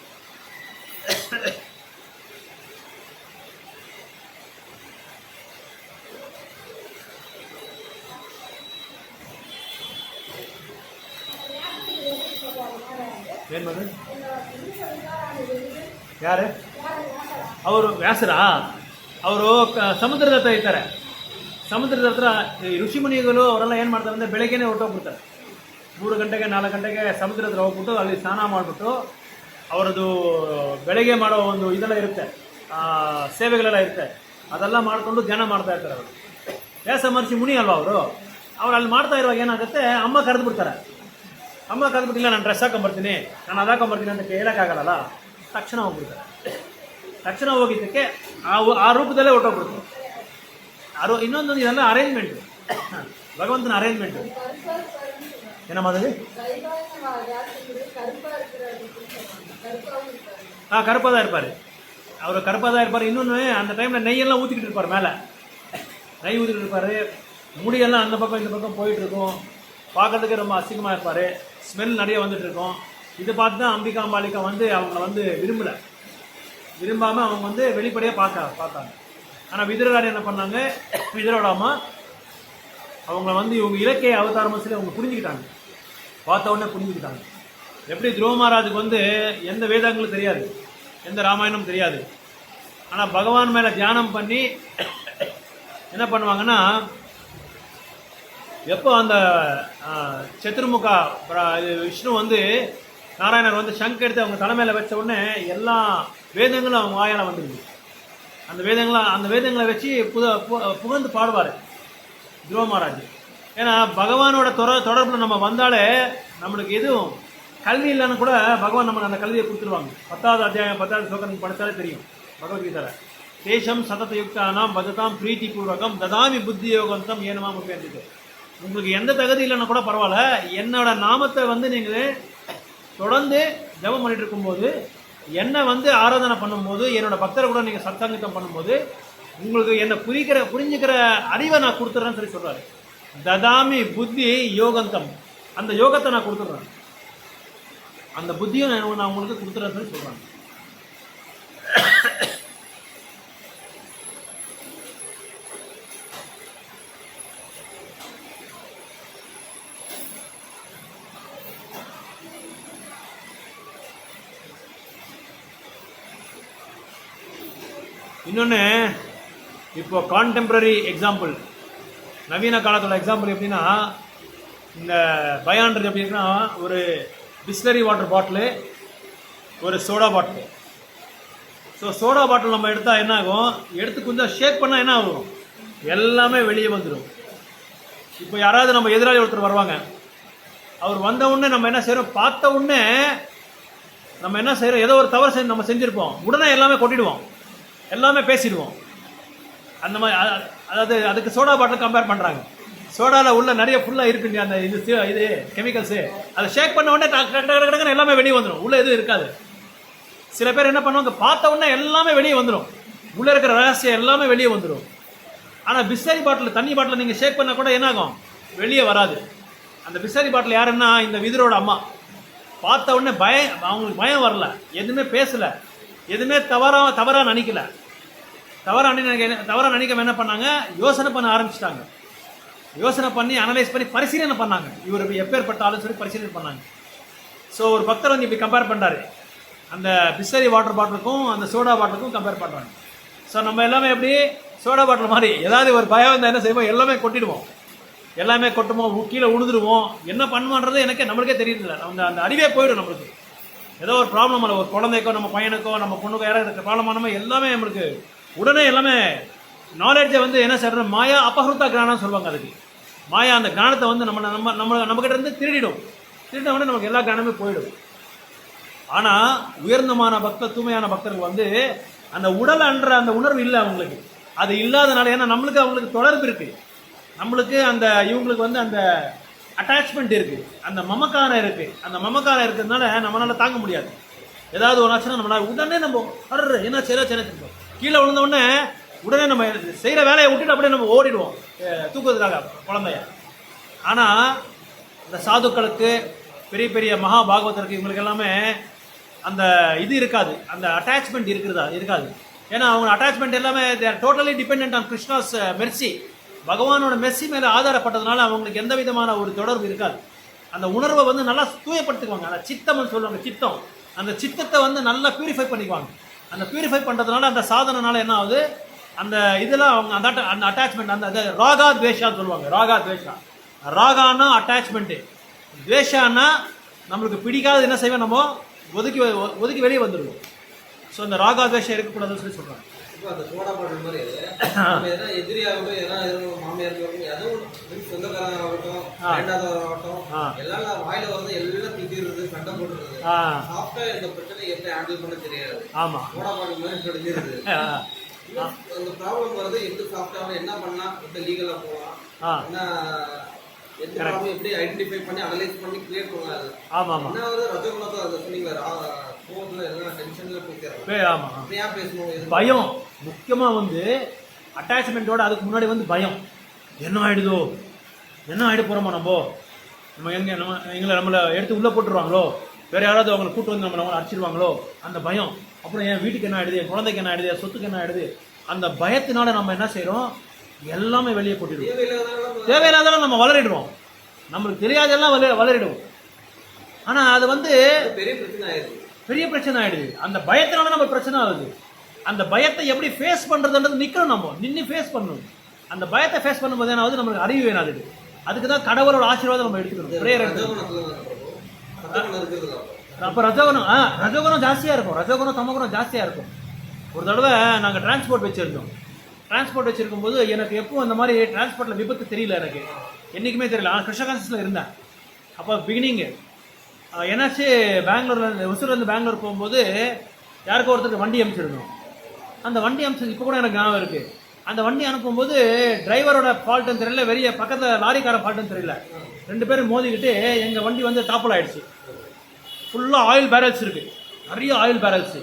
ಯಾರು ಅವರು ವ್ಯಾಸರ ಅವರು ಸಮುದ್ರದ ಹತ್ರ ಇರ್ತಾರೆ. ಸಮುದ್ರದ ಹತ್ರ ಋಷಿಮುನಿಗಳು ಅವರೆಲ್ಲ ಏನು ಮಾಡ್ತಾರೆ ಅಂದರೆ ಬೆಳಗ್ಗೆನೇ ಹೊರಟೋಗ್ಬಿಡ್ತಾರೆ. 3 ಗಂಟೆಗೆ 4 ಗಂಟೆಗೆ ಸಮುದ್ರ ಹತ್ರ ಹೋಗ್ಬಿಟ್ಟು ಅಲ್ಲಿ ಸ್ನಾನ ಮಾಡಿಬಿಟ್ಟು ಅವರದು ಬೆಳಗ್ಗೆ ಮಾಡೋ ಒಂದು ಇದೆಲ್ಲ ಇರುತ್ತೆ, ಸೇವೆಗಳೆಲ್ಲ ಇರುತ್ತೆ, ಅದೆಲ್ಲ ಮಾಡಿಕೊಂಡು ಧ್ಯಾನ ಮಾಡ್ತಾ ಇರ್ತಾರೆ. ಅವರು ವ್ಯಾಸ ಮಹರ್ಷಿ ಮುನಿ ಅಲ್ವಾ ಅವರು ಅಲ್ಲಿ ಮಾಡ್ತಾ ಇರುವಾಗ ಏನಾಗುತ್ತೆ, ಅಮ್ಮ ಕರೆದು ಬಿಡ್ತಾರೆ. ಅಮ್ಮ ಕರೆದ್ಬಿಟ್ಟಿಲ್ಲ, ನಾನು ಡ್ರೆಸ್ ಹಾಕೊಂಬರ್ತೀನಿ, ನಾನು ಅದು ಹಾಕೊಂಬರ್ತೀನಿ ಅಂತ ಹೇಳೋಕ್ಕಾಗಲ್ಲ. ತಕ್ಷಣ ಹೋಗ್ಬಿಡ್ತಾರೆ. ತಕ್ಷಣ ಹೋಗಿದ್ದಕ್ಕೆ ಆ ರೂಪದಲ್ಲೇ ಹೊರಟೋಗ್ಬಿಡ್ತಾರೆ. ಇನ್ನೊಂದು ಇದೆಲ್ಲ ಅರೇಂಜ್ಮೆಂಟು, ಭಗವಂತನ ಅರೇಂಜ್ಮೆಂಟು. ಏನಮ್ಮ ಅದರಲ್ಲಿ கருப்பாக தான் இருப்பார். அவர் கருப்பாக தான் இருப்பார். இன்னொன்று அந்த டைமில் நெய்யெல்லாம் ஊற்றிக்கிட்டு இருப்பார், மேலே நெய் ஊற்றிக்கிட்டு இருப்பார். முடியெல்லாம் அந்த பக்கம் இந்த பக்கம் போயிட்டுருக்கும். பார்க்குறதுக்கு ரொம்ப அசிங்கமாக இருப்பார். ஸ்மெல் நிறைய வந்துட்டு இருக்கும். இதை பார்த்து தான் அம்பாலிகா வந்து அவங்கள வந்து விரும்பாமல் அவங்க வந்து வெளிப்படையாக பார்த்தாங்க. ஆனால் விதுரரார் என்ன பண்ணாங்க, விதுரோட அம்மா அவங்க வந்து இவங்க இலக்கிய அவதாரமாக சொல்லி அவங்க புரிஞ்சுக்கிட்டாங்க, பார்த்த உடனே புரிஞ்சுக்கிட்டாங்க. எப்படி துருவ மகாராஜுக்கு வந்து எந்த வேதங்களும் தெரியாது, எந்த ராமாயணம் தெரியாது. ஆனால் பகவான் மேலே தியானம் பண்ணி என்ன பண்ணுவாங்கன்னா, எப்போ அந்த சத்துருமுகா விஷ்ணு வந்து நாராயணர் வந்து சங்க் எடுத்து அவங்க தலைமையில் வச்ச உடனே எல்லா வேதங்களும் அவங்க வாயால் வந்துடுது. அந்த வேதங்களை வச்சு புகழ்ந்து பாடுவார் துருவ மகாராஜ். ஏன்னா பகவானோட தொடர்பில் நம்ம வந்தாலே நம்மளுக்கு எதுவும் கல்வி இல்லைன்னு கூட பகவான் நமக்கு அந்த கல்வியை கொடுத்துருவாங்க. 10வது அத்தியாயம் 10வது ஸ்லோகம் படித்தாலே தெரியும் பகவத்கீதையில். தேசம் சதத யுக்தானாம் பஜதாம் பிரீத்தி பூர்வகம் ததாமி புத்தி யோகந்தம் ஏனமா முக்கியம். உங்களுக்கு எந்த தகுதி இல்லைன்னா கூட பரவாயில்ல, என்னோட நாமத்தை வந்து நீங்கள் தொடர்ந்து ஜபம் பண்ணிட்டு இருக்கும்போது, என்னை வந்து ஆராதனை பண்ணும்போது, என்னோட பக்தரை கூட நீங்கள் சத்சங்கத்தம் பண்ணும்போது உங்களுக்கு என்னை புரிஞ்சுக்கிற அறிவை நான் கொடுத்துட்றேன்னு சொல்லி சொல்கிறாரு. ததாமி புத்தி யோகந்தம், அந்த யோகத்தை நான் கொடுத்துட்றேன், அந்த புத்தியும் நான் உங்களுக்கு கொடுத்துட்றேன்னு சொல்லி சொல்கிறாங்க. இன்னொன்று, இப்போ கான்டெம்பரரி எக்ஸாம்பிள், நவீன காலத்தோட எக்ஸாம்பிள் எப்படின்னா, இந்த பயான்றது எப்படின்னா, ஒரு பிஸ்லரி வாட்டர் பாட்டிலு, ஒரு soda bottle. So soda bottle நம்ம எடுத்தால் என்ன ஆகும், எடுத்து கொஞ்சம் ஷேக் பண்ணால் என்ன ஆகும், எல்லாமே வெளியே வந்துடும். இப்போ யாராவது நம்ம எதிராளி ஒருத்தர் வருவாங்க, அவர் வந்த உடனே நம்ம என்ன செய்கிறோம், பார்த்த உடனே நம்ம என்ன செய்கிறோம், ஏதோ ஒரு தவறு நம்ம செஞ்சுருப்போம், உடனே எல்லாமே கொட்டிடுவோம், எல்லாமே பேசிடுவோம். அந்த மாதிரி அதாவது அதுக்கு சோடா பாட்டில் கம்பேர் பண்ணுறாங்க. சோடாவில் உள்ள நிறைய ஃபுல்லாக இருக்குங்க அந்த இது கெமிக்கல்ஸு, அதை ஷேக் பண்ண உடனே கடற்கடன்னு எல்லாமே வெளியே வந்துடும், உள்ளே எதுவும் இருக்காது. சில பேர் என்ன பண்ணுவாங்க, பார்த்த உடனே எல்லாமே வெளியே வந்துடும், உள்ளே இருக்கிற ரகசியம் எல்லாமே வெளியே வந்துடும். ஆனால் பிஸ்லரி பாட்டில், தண்ணி பாட்டில் நீங்கள் ஷேக் பண்ண கூட என்னாகும், வெளியே வராது. அந்த பிஸ்லரி பாட்டில் யாருன்னா இந்த விதுரோட அம்மா. பார்த்த உடனே அவங்களுக்கு பயம் வரல, எதுவுமே பேசலை, எதுவுமே தவறாக நினைக்கல. தவறாக நினைக்காம என்ன பண்ணாங்க, யோசனை பண்ண ஆரம்பிச்சிட்டாங்க. யோசனை பண்ணி அனலைஸ் பண்ணி பரிசீலனை பண்ணாங்க, இவர் எப்பேற்பட்ட ஆளுன்னு சொல்லி பரிசீலனை பண்ணாங்க. ஸோ ஒரு பக்தர் வந்து இப்படி கம்பேர் பண்ணுறாரு, அந்த பிஸ்லரி வாட்டர் பாட்டிலுக்கும் அந்த சோடா பாட்டிலுக்கும் கம்பேர் பண்ணுறாங்க. ஸோ நம்ம எல்லாமே எப்படி சோடா பாட்டில் மாதிரி ஏதாவது ஒரு பயம் வந்தால் என்ன செய்வோம், எல்லாமே கொட்டிடுவோம், எல்லாமே கொட்டுவோம், கீழே உழுதுருவோம். என்ன பண்ணுமான்றது நம்மளுக்கே தெரியல, அந்த அறிவே போயிடும் நம்மளுக்கு. ஏதோ ஒரு ப்ராப்ளம் இல்லை, ஒரு குழந்தைக்கோ நம்ம பையனுக்கோ நம்ம பொண்ணுக்கோ யாராவது இருக்கிற ப்ராப்ளம் ஆனமே எல்லாமே நம்மளுக்கு உடனே எல்லாமே நாலேஜை வந்து என்ன செய்யறது, மாயா அபஹருத்தா கிரானம்னு சொல்லுவாங்க. அதுக்கு மாயா அந்த கிரானத்தை வந்து நம்மக்கிட்ட இருந்து திருடிடும். திருடின உடனே நமக்கு எல்லா கிரானமே போயிடும். ஆனால் உயர்ந்தமான தூய்மையான பக்தர்கள் வந்து அந்த உடல் என்ற அந்த உணர்வு இல்லை அவங்களுக்கு. அது இல்லாதனால, ஏன்னா நம்மளுக்கு அவங்களுக்கு தொடர்பு இருக்குது, நம்மளுக்கு அந்த இவங்களுக்கு வந்து அந்த அட்டாச்மெண்ட் இருக்குது, அந்த மமக்காரம் இருக்குது. அந்த மமக்காரம் இருக்கிறதுனால நம்மளால தாங்க முடியாது. ஏதாவது ஒரு ஆச்சுன்னா நம்மளால உடனே நம்ம என்ன செய்யறோம், கீழே விழுந்த உடனே உடனே நம்ம செய்கிற வேலையை விட்டுட்டு அப்படியே நம்ம ஓடிடுவோம் தூக்குறதுக்காக குழந்தைய. ஆனால் இந்த சாதுக்களுக்கு, பெரிய பெரிய மகா பாகவதற்கு, இவங்களுக்கு எல்லாமே அந்த இது இருக்காது, அந்த அட்டாச்மெண்ட் இருக்காது. ஏன்னா அவங்க அட்டாச்மெண்ட் எல்லாமே totally depend on Krishna's Mercy, பகவானோட மெர்சி மேலே ஆதாரப்பட்டதுனால அவங்களுக்கு எந்த விதமான ஒரு தொடர்பு இருக்காது. அந்த உணர்வை வந்து நல்லா தூயப்படுத்திக்குவாங்க. அந்த சித்தம்னு சொல்லுவாங்க, சித்தம். அந்த சித்தத்தை வந்து நல்லா பியூரிஃபை பண்ணிக்குவாங்க. அந்த பியூரிஃபை பண்ணுறதுனால அந்த சாதனைனால என்ன ஆகுது, அந்த இதெல்லாம் அவங்க அந்த அட்டாச்மெண்ட், அந்த ராகா துவேஷான்னு சொல்லுவாங்க. ராகா துவேஷா, ராகானா அட்டாச்மெண்ட்டு, துவேஷானா நம்மளுக்கு பிடிக்காது என்ன செய்வோம், நம்ம ஒதுக்கி வெளியே வந்துடுவோம். ஸோ அந்த ராகா துவேஷம் இருக்கக்கூடாதுன்னு சொல்லி சொல்கிறாங்க. அந்த சோடா பாட்டில் மாதிரி எதனா எதிரியாகட்டும், எதனா மாமியார் எதுவும் சொந்தக்காரங்க ஆகட்டும், ரெண்டாவதாகட்டும், எல்லாம் வாயில வந்து எல்லாம் திட்டிடுறது, சண்டை போட்டுறது, சாப்பிட்டா இந்த பிரச்சனை எப்படி ஹேண்டில் பண்ண தெரியாது. ஆமா, சோடா பாட்டில் மாதிரி கிடைச்சிருது. அந்த ப்ராப்ளம் வருது, எப்படி சாப்பிட்டாலும் என்ன பண்ணா, எப்படி லீகலா போகலாம், என்ன எந்த ப்ராப்ளம் எப்படி ஐடென்டிஃபை பண்ணி அனலைஸ் பண்ணி கிரியேட் பண்ணலாம். ஆமா ஆமா, என்ன வந்து ரஜகுணத்தை அதை சொன்னீங்களா, பயம் முக்கியமாக வந்து அட்டாச்மெண்ட்டோட. அதுக்கு முன்னாடி வந்து பயம், என்ன ஆகிடுதோ, என்ன ஆகிட போகிறோமா, நம்ம நம்மளை எடுத்து உள்ளே போட்டுருவாங்களோ, வேறு யாராவது அவங்களை கூட்டு வந்து நம்மளை அடிச்சிருவாங்களோ, அந்த பயம். அப்புறம் என் வீட்டுக்கு என்ன ஆகிடுது, என் குழந்தைக்கு என்ன ஆகிடுது, என் சொத்துக்கு என்ன ஆகிடுது, அந்த பயத்தினால நம்ம என்ன செய்கிறோம், எல்லாமே வெளியே கொட்டிடுவோம். தேவையில்லாதெல்லாம் நம்ம வளரிடுவோம், நம்மளுக்கு தெரியாதெல்லாம் வளரிடுவோம். ஆனால் அது வந்து பெரிய பிரச்சனை ஆயிடுது. அந்த பயத்தினால நம்ம பிரச்சனை ஆகுது. அந்த பயத்தை எப்படி ஃபேஸ் பண்ணுறதுன்றது நிற்கணும், நம்ம நின்று ஃபேஸ் பண்ணணும். அந்த பயத்தை ஃபேஸ் பண்ணும்போது ஏன்னாவது நம்மளுக்கு அறிவு வேணாது. அதுக்கு தான் கடவுளோட ஆசீர்வாதம் நம்ம எடுத்துக்கணும், ப்ரேயர் எடுத்துக்கணும். அப்போ ரஜோகுணம் ஜாஸ்தியாக இருக்கும், ரஜோகுணம் தமகுணம் ஜாஸ்தியாக இருக்கும். ஒரு தடவை நாங்கள் டிரான்ஸ்போர்ட் வச்சுருந்தோம். டிரான்ஸ்போர்ட் வச்சுருக்கும் போது எனக்கு எப்பவும் அந்த மாதிரி டிரான்ஸ்போர்ட்டில் விபத்து தெரியல, எனக்கு என்றைக்குமே தெரியல. ஆனால் கிருஷ்ணகாசில் இருந்தேன். அப்போ பிகினிங்கு என்னாச்சு, பெங்களூர்லேருந்து ஒசூர்லேருந்து பெங்களூர் போகும்போது யாருக்கோ ஒருத்தருக்கு வண்டி அனுப்பிச்சிருந்தோம். அந்த வண்டி அனுப்பிச்சது இப்போ கூட எனக்கு ஞாபகம் இருக்குது. அந்த வண்டி அனுப்பும்போது டிரைவரோட ஃபால்ட்டுன்னு தெரியல, வெளியே பக்கத்தில் லாரிக்கார ஃபால்ட்டுன்னு தெரியல, 2 பேரும் மோதிக்கிட்டு எங்கள் வண்டி வந்து டாப்பில் ஆகிடுச்சு. ஃபுல்லாக ஆயில் பேரல்ஸ் இருக்குது, நிறைய ஆயில் பேரல்ஸு.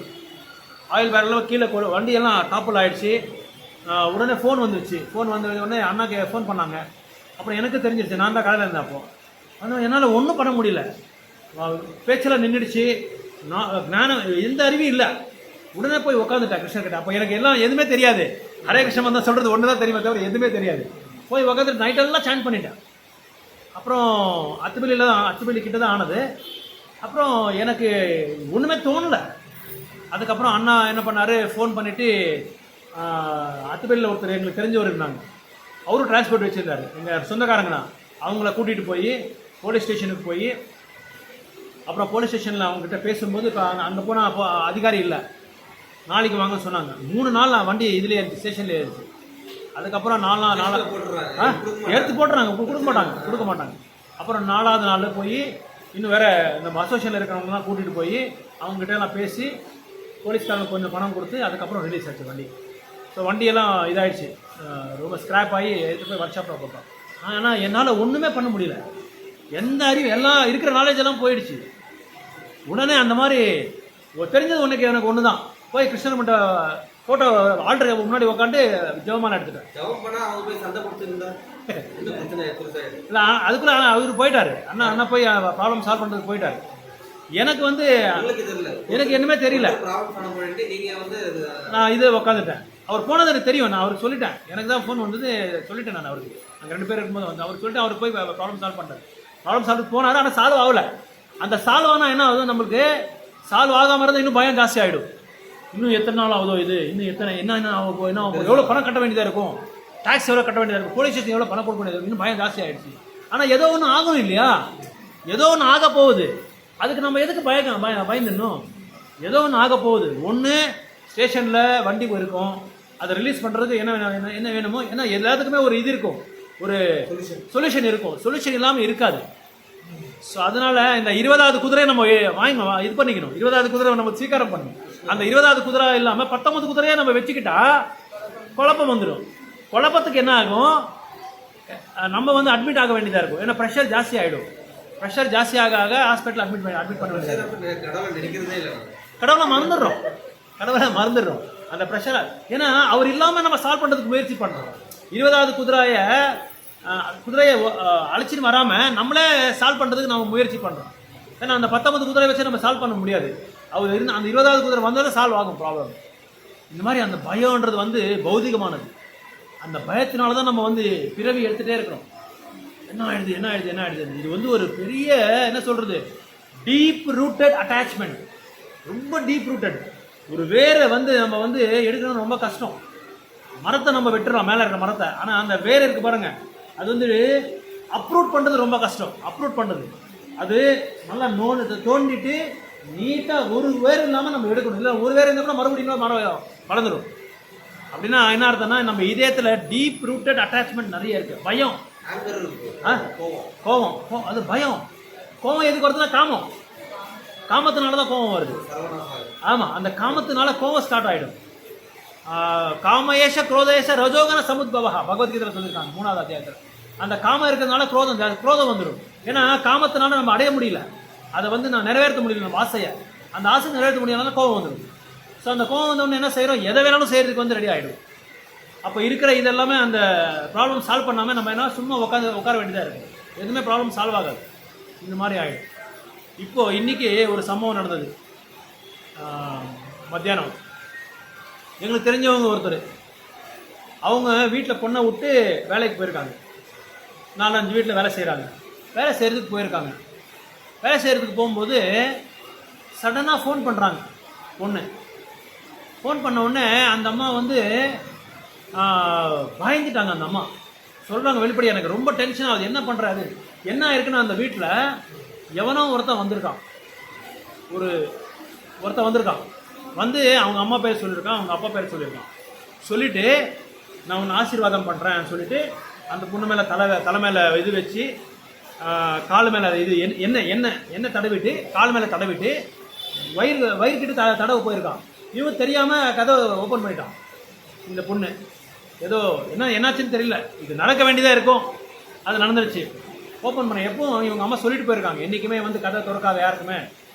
ஆயில் பேரலில் கீழே வண்டியெல்லாம் டாப்பில் ஆகிடுச்சு. உடனே ஃபோன் வந்துருச்சு. ஃபோன் வந்த உடனே அண்ணாக்கு ஃபோன் பண்ணாங்க. அப்புறம் எனக்கு தெரிஞ்சிருச்சு, நான் தான் கடையில் இருந்தேன். அப்போது ஆனால் என்னால் ஒன்றும் பண்ண முடியல, பேச்செல்லாம் நின்றுடுச்சு. ஞானம் எந்த அறிவும் இல்லை. உடனே போய் உட்காந்துட்டேன் கிருஷ்ணர்கிட்ட. அப்போ எனக்கு எல்லாம் எதுவுமே தெரியாது. ஹரே கிருஷ்ணன் தான் சொல்கிறது ஒன்று தான் தெரியுமே தவிர எதுவுமே தெரியாது. போய் உட்காந்துட்டு நைட்டெல்லாம் சாண்ட் பண்ணிட்டேன். அப்புறம் அத்துப்பள்ளி கிட்ட தான் ஆனது. அப்புறம் எனக்கு ஒன்றுமே தோணலை. அதுக்கப்புறம் அண்ணா என்ன பண்ணார், ஃபோன் பண்ணிவிட்டு அத்துப்பள்ளியில் ஒருத்தர் எங்களுக்கு தெரிஞ்சவர் இருந்தாங்க, அவரும் டிரான்ஸ்போர்ட் வச்சுருந்தார், எங்கள் சொந்தக்காரங்கண்ணா. அவங்கள கூட்டிகிட்டு போய் போலீஸ் ஸ்டேஷனுக்கு போய், அப்புறம் போலீஸ் ஸ்டேஷனில் அவங்ககிட்ட பேசும்போது இப்போ அங்கே போனால் அப்போ அதிகாரி இல்லை, நாளைக்கு வாங்க சொன்னாங்க. 3 நாள் நான் வண்டி இதில் ஏறிச்சு, ஸ்டேஷனில் ஏறிச்சு. அதுக்கப்புறம் 4 நாள் எடுத்து போட்டுறாங்க, கொடுக்க மாட்டாங்க. அப்புறம் 4ஆவது நாள் போய் இன்னும் வேறு நம்ம அசோசியேஷனில் இருக்கிறவங்கலாம் கூட்டிகிட்டு போய் அவங்ககிட்ட எல்லாம் பேசி போலீஸ்காரங்க கொஞ்சம் பணம் கொடுத்து அதுக்கப்புறம் ரிலீஸ் ஆச்சு வண்டி. ஸோ வண்டியெல்லாம் இதாகிடுச்சு, ரொம்ப ஸ்க்ராப் ஆகி எடுத்து போய் ஒர்க் ஷாப்பில் போட்டோம். ஆனால் என்னால் ஒன்றுமே பண்ண முடியல, எந்த அறிவு எல்லாம் இருக்கிற நாலேஜ் எல்லாம் போயிடுச்சு. உடனே அந்த மாதிரி தெரிஞ்சது எனக்கு ஒன்று தான், போய் கிருஷ்ணன் மட்டும் ஃபோட்டோ ஆல்ரெடி முன்னாடி உட்காந்து ஜெபமாலை எடுத்துட்டேன். இல்லை அதுக்குள்ளே அவர் போயிட்டார், அண்ணா போய் ப்ராப்ளம் சால்வ் பண்ணுறதுக்கு போயிட்டார். எனக்கு வந்து எனக்கு என்னமே தெரியல, நான் இது உட்காந்துட்டேன். அவர் போனது எனக்கு தெரியும், நான் அவருக்கு சொல்லிட்டேன். எனக்கு தான் ஃபோன் வந்தது, சொல்லிட்டேன் நான் அவருக்கு. அங்கே 2 பேர் இருக்கும்போது வந்து அவர் சொல்லிட்டு அவர் போய் ப்ராப்ளம் சால்வ் பண்ணார். ப்ராப்ளம் சால்வ் போனார், ஆனால் சால்வ் ஆகலை. அந்த சால்வ் ஆனால் என்ன ஆகுது, நம்மளுக்கு சால்வ் ஆகாமல் இருந்தால் இன்னும் பயம் ஜாஸ்தி ஆகிடும். இன்னும் எத்தனை நாள் ஆகுதோ, இது இன்னும் என்ன ஆகும், எவ்வளோ பணம் கட்ட வேண்டியதாக இருக்கும், டேக்ஸ் எவ்வளோ கட்ட வேண்டியதாக இருக்கும், போலீஸ் ஸ்டேஷன் எவ்வளோ பணம் கொடுக்க வேண்டியது, இன்னும் பயம் ஜாஸ்தி ஆகிடுச்சு. ஆனால் ஏதோ ஒன்று ஆகும் இல்லையா, ஏதோ ஒன்று ஆக போகுது. அதுக்கு நம்ம எதுக்கு பயந்துடணும்? ஏதோ ஒன்று ஆக போகுது. ஒன்று ஸ்டேஷனில் வண்டி இருக்கும், அதை ரிலீஸ் பண்ணுறதுக்கு என்ன வேணுமோ, ஏன்னா எல்லாத்துக்குமே ஒரு இது இருக்கும், ஒரு சொல்யூஷன் இருக்கும். சொல்யூஷன் இல்லாமல் இருக்காது. ஸோ அதனால் இந்த 20வது குதிரையை நம்ம இது பண்ணிக்கணும். 20வது குதிரை நம்ம சீக்கிரம் பண்ணணும். அந்த 20வது குதிரை இல்லாமல் 19 குதிரையை நம்ம வச்சுக்கிட்டா குழப்பம் வந்துடும். குழப்பத்துக்கு என்ன ஆகும், நம்ம வந்து அட்மிட் ஆக வேண்டியதாக இருக்கும். ஏன்னா ப்ரெஷர் ஜாஸ்தி ஆகிடும். ப்ரெஷர் ஜாஸ்தி ஆக ஹாஸ்பிட்டல் அட்மிட் பண்ண வேண்டியது. கடவுளை மறந்துடுறோம் அந்த ப்ரெஷரை. ஏன்னா அவர் இல்லாமல் நம்ம சால்வ் பண்ணுறதுக்கு முயற்சி பண்ணுறோம். 20வது குதிரையை அழைச்சிட்டு வராமல் நம்மளே சால்வ் பண்ணுறதுக்கு நம்ம முயற்சி பண்ணுறோம். ஏன்னா அந்த 19 குதிரை வச்சு நம்ம சால்வ் பண்ண முடியாது. அவர் இருந்து அந்த 20வது குதிரை வந்தாலும் சால்வ் ஆகும் ப்ராப்ளம். இந்த மாதிரி அந்த பயம்ன்றது வந்து பௌதிகமானது. அந்த பயத்தினால தான் நம்ம வந்து பிறவி எடுத்துகிட்டே இருக்கிறோம். என்ன ஆயிடுது. இது வந்து ஒரு பெரிய என்ன சொல்கிறது, டீப் ரூட்டட் அட்டாச்மெண்ட். ரொம்ப டீப் ரூட்டட். ஒரு வேரை வந்து நம்ம வந்து எடுக்கணும்னு ரொம்ப கஷ்டம். மரத்தை நம்ம வெட்டுறோம், மேலே இருக்கிற மரத்தை. ஆனால் அந்த வேர் இருக்குது பாருங்கள், அது வந்து அப்ரூட் பண்ணுறது ரொம்ப கஷ்டம். அப்ரூட் பண்ணுறது அது நல்லா தோண்டிட்டு நீட்டாக ஒரு வேர் இல்லாமல் நம்ம எடுக்கணும். இல்லை ஒரு வேர் இருந்தால் கூட மறுபடியும் மரம் வளர்ந்துடும். அப்படின்னா என்ன அர்த்தம்னா, நம்ம இதயத்தில் டீப் ரூட்டட் அட்டாச்மெண்ட் நிறைய இருக்குது. பயம், கோவம், அது பயம். கோவம் எதுக்கு வருதுன்னா காமத்தினால தான் கோவம் வருது. ஆமாம், அந்த காமத்தினால கோவம் ஸ்டார்ட் ஆகிடும். காமயேஷ குரோதேஷ ரஜோகன சமுத்பவா பகவத்கீதையில் சொல்லியிருக்காங்க 3வது அத்தியாயத்தில். அந்த காமம் இருக்கிறதுனால குரோதம் வந்துடும். ஏன்னா காமத்தினால நம்ம அடைய முடியல, அதை வந்து நான் நிறைவேற்ற முடியல, நம்ம ஆசையை. அந்த ஆசை நிறைவேற்ற முடியாதனால கோவம் வந்துடும். ஸோ அந்த கோவம் வந்தோடனே என்ன செய்கிறோம், எதை வேணாலும் செய்கிறதுக்கு வந்து ரெடி ஆகிடும். அப்போ இருக்கிற இதெல்லாமே அந்த ப்ராப்ளம் சால்வ் பண்ணாமல் நம்ம என்ன சும்மா உட்கார வேண்டியதாக இருக்குது. எதுவுமே ப்ராப்ளம் சால்வ் ஆகாது. இந்த மாதிரி ஆகிடும். இப்போது இன்றைக்கி ஒரு சம்பவம் நடந்தது. மத்தியானம் எங்களுக்கு தெரிஞ்சவங்க ஒருத்தர் அவங்க வீட்டில் பொண்ணை விட்டு வேலைக்கு போயிருக்காங்க. 4-5 வீட்டில் வேலை செய்கிறாங்க. வேலை செய்கிறதுக்கு போயிருக்காங்க. வேலை செய்கிறதுக்கு போகும்போது சடனாக ஃபோன் பண்ணுறாங்க பொண்ணு. ஃபோன் பண்ண உடனே அந்த அம்மா வந்து பயந்துட்டாங்க. அந்த அம்மா சொல்கிறாங்க வெளிப்படையாக, எனக்கு ரொம்ப டென்ஷன் ஆகுது, என்ன பண்ணுறாரு, என்ன இருக்குன்னு அந்த வீட்டில் எவனோ ஒருத்தன் வந்திருக்கான். ஒருத்தன் வந்திருக்கான். வந்து அவங்க அம்மா பேர் சொல்லியிருக்கான், அவங்க அப்பா பேர் சொல்லியிருக்கான். சொல்லிவிட்டு நான் உன்னை ஆசீர்வாதம் பண்ணுறேன்னு சொல்லிவிட்டு அந்த பொண்ணு மேலே தலை மேலே இது வச்சு கால் மேலே இது எண்ணெய் தடவிட்டு கால் மேலே தடவிட்டு வயிறுக்கிட்டு தடவை போயிருக்கான். இவன் தெரியாமல் கதவை ஓப்பன் பண்ணிட்டான். இந்த பொண்ணு ஏதோ என்னாச்சுன்னு தெரியல, இது நடக்க வேண்டியதாக இருக்கும், அது நடந்துருச்சு. ஓப்பன் பண்ண எப்பவும் இவங்க அம்மா சொல்லிட்டு போயிருக்காங்க, என்றைக்குமே வந்து கதவை திறக்காத யாருக்குமே.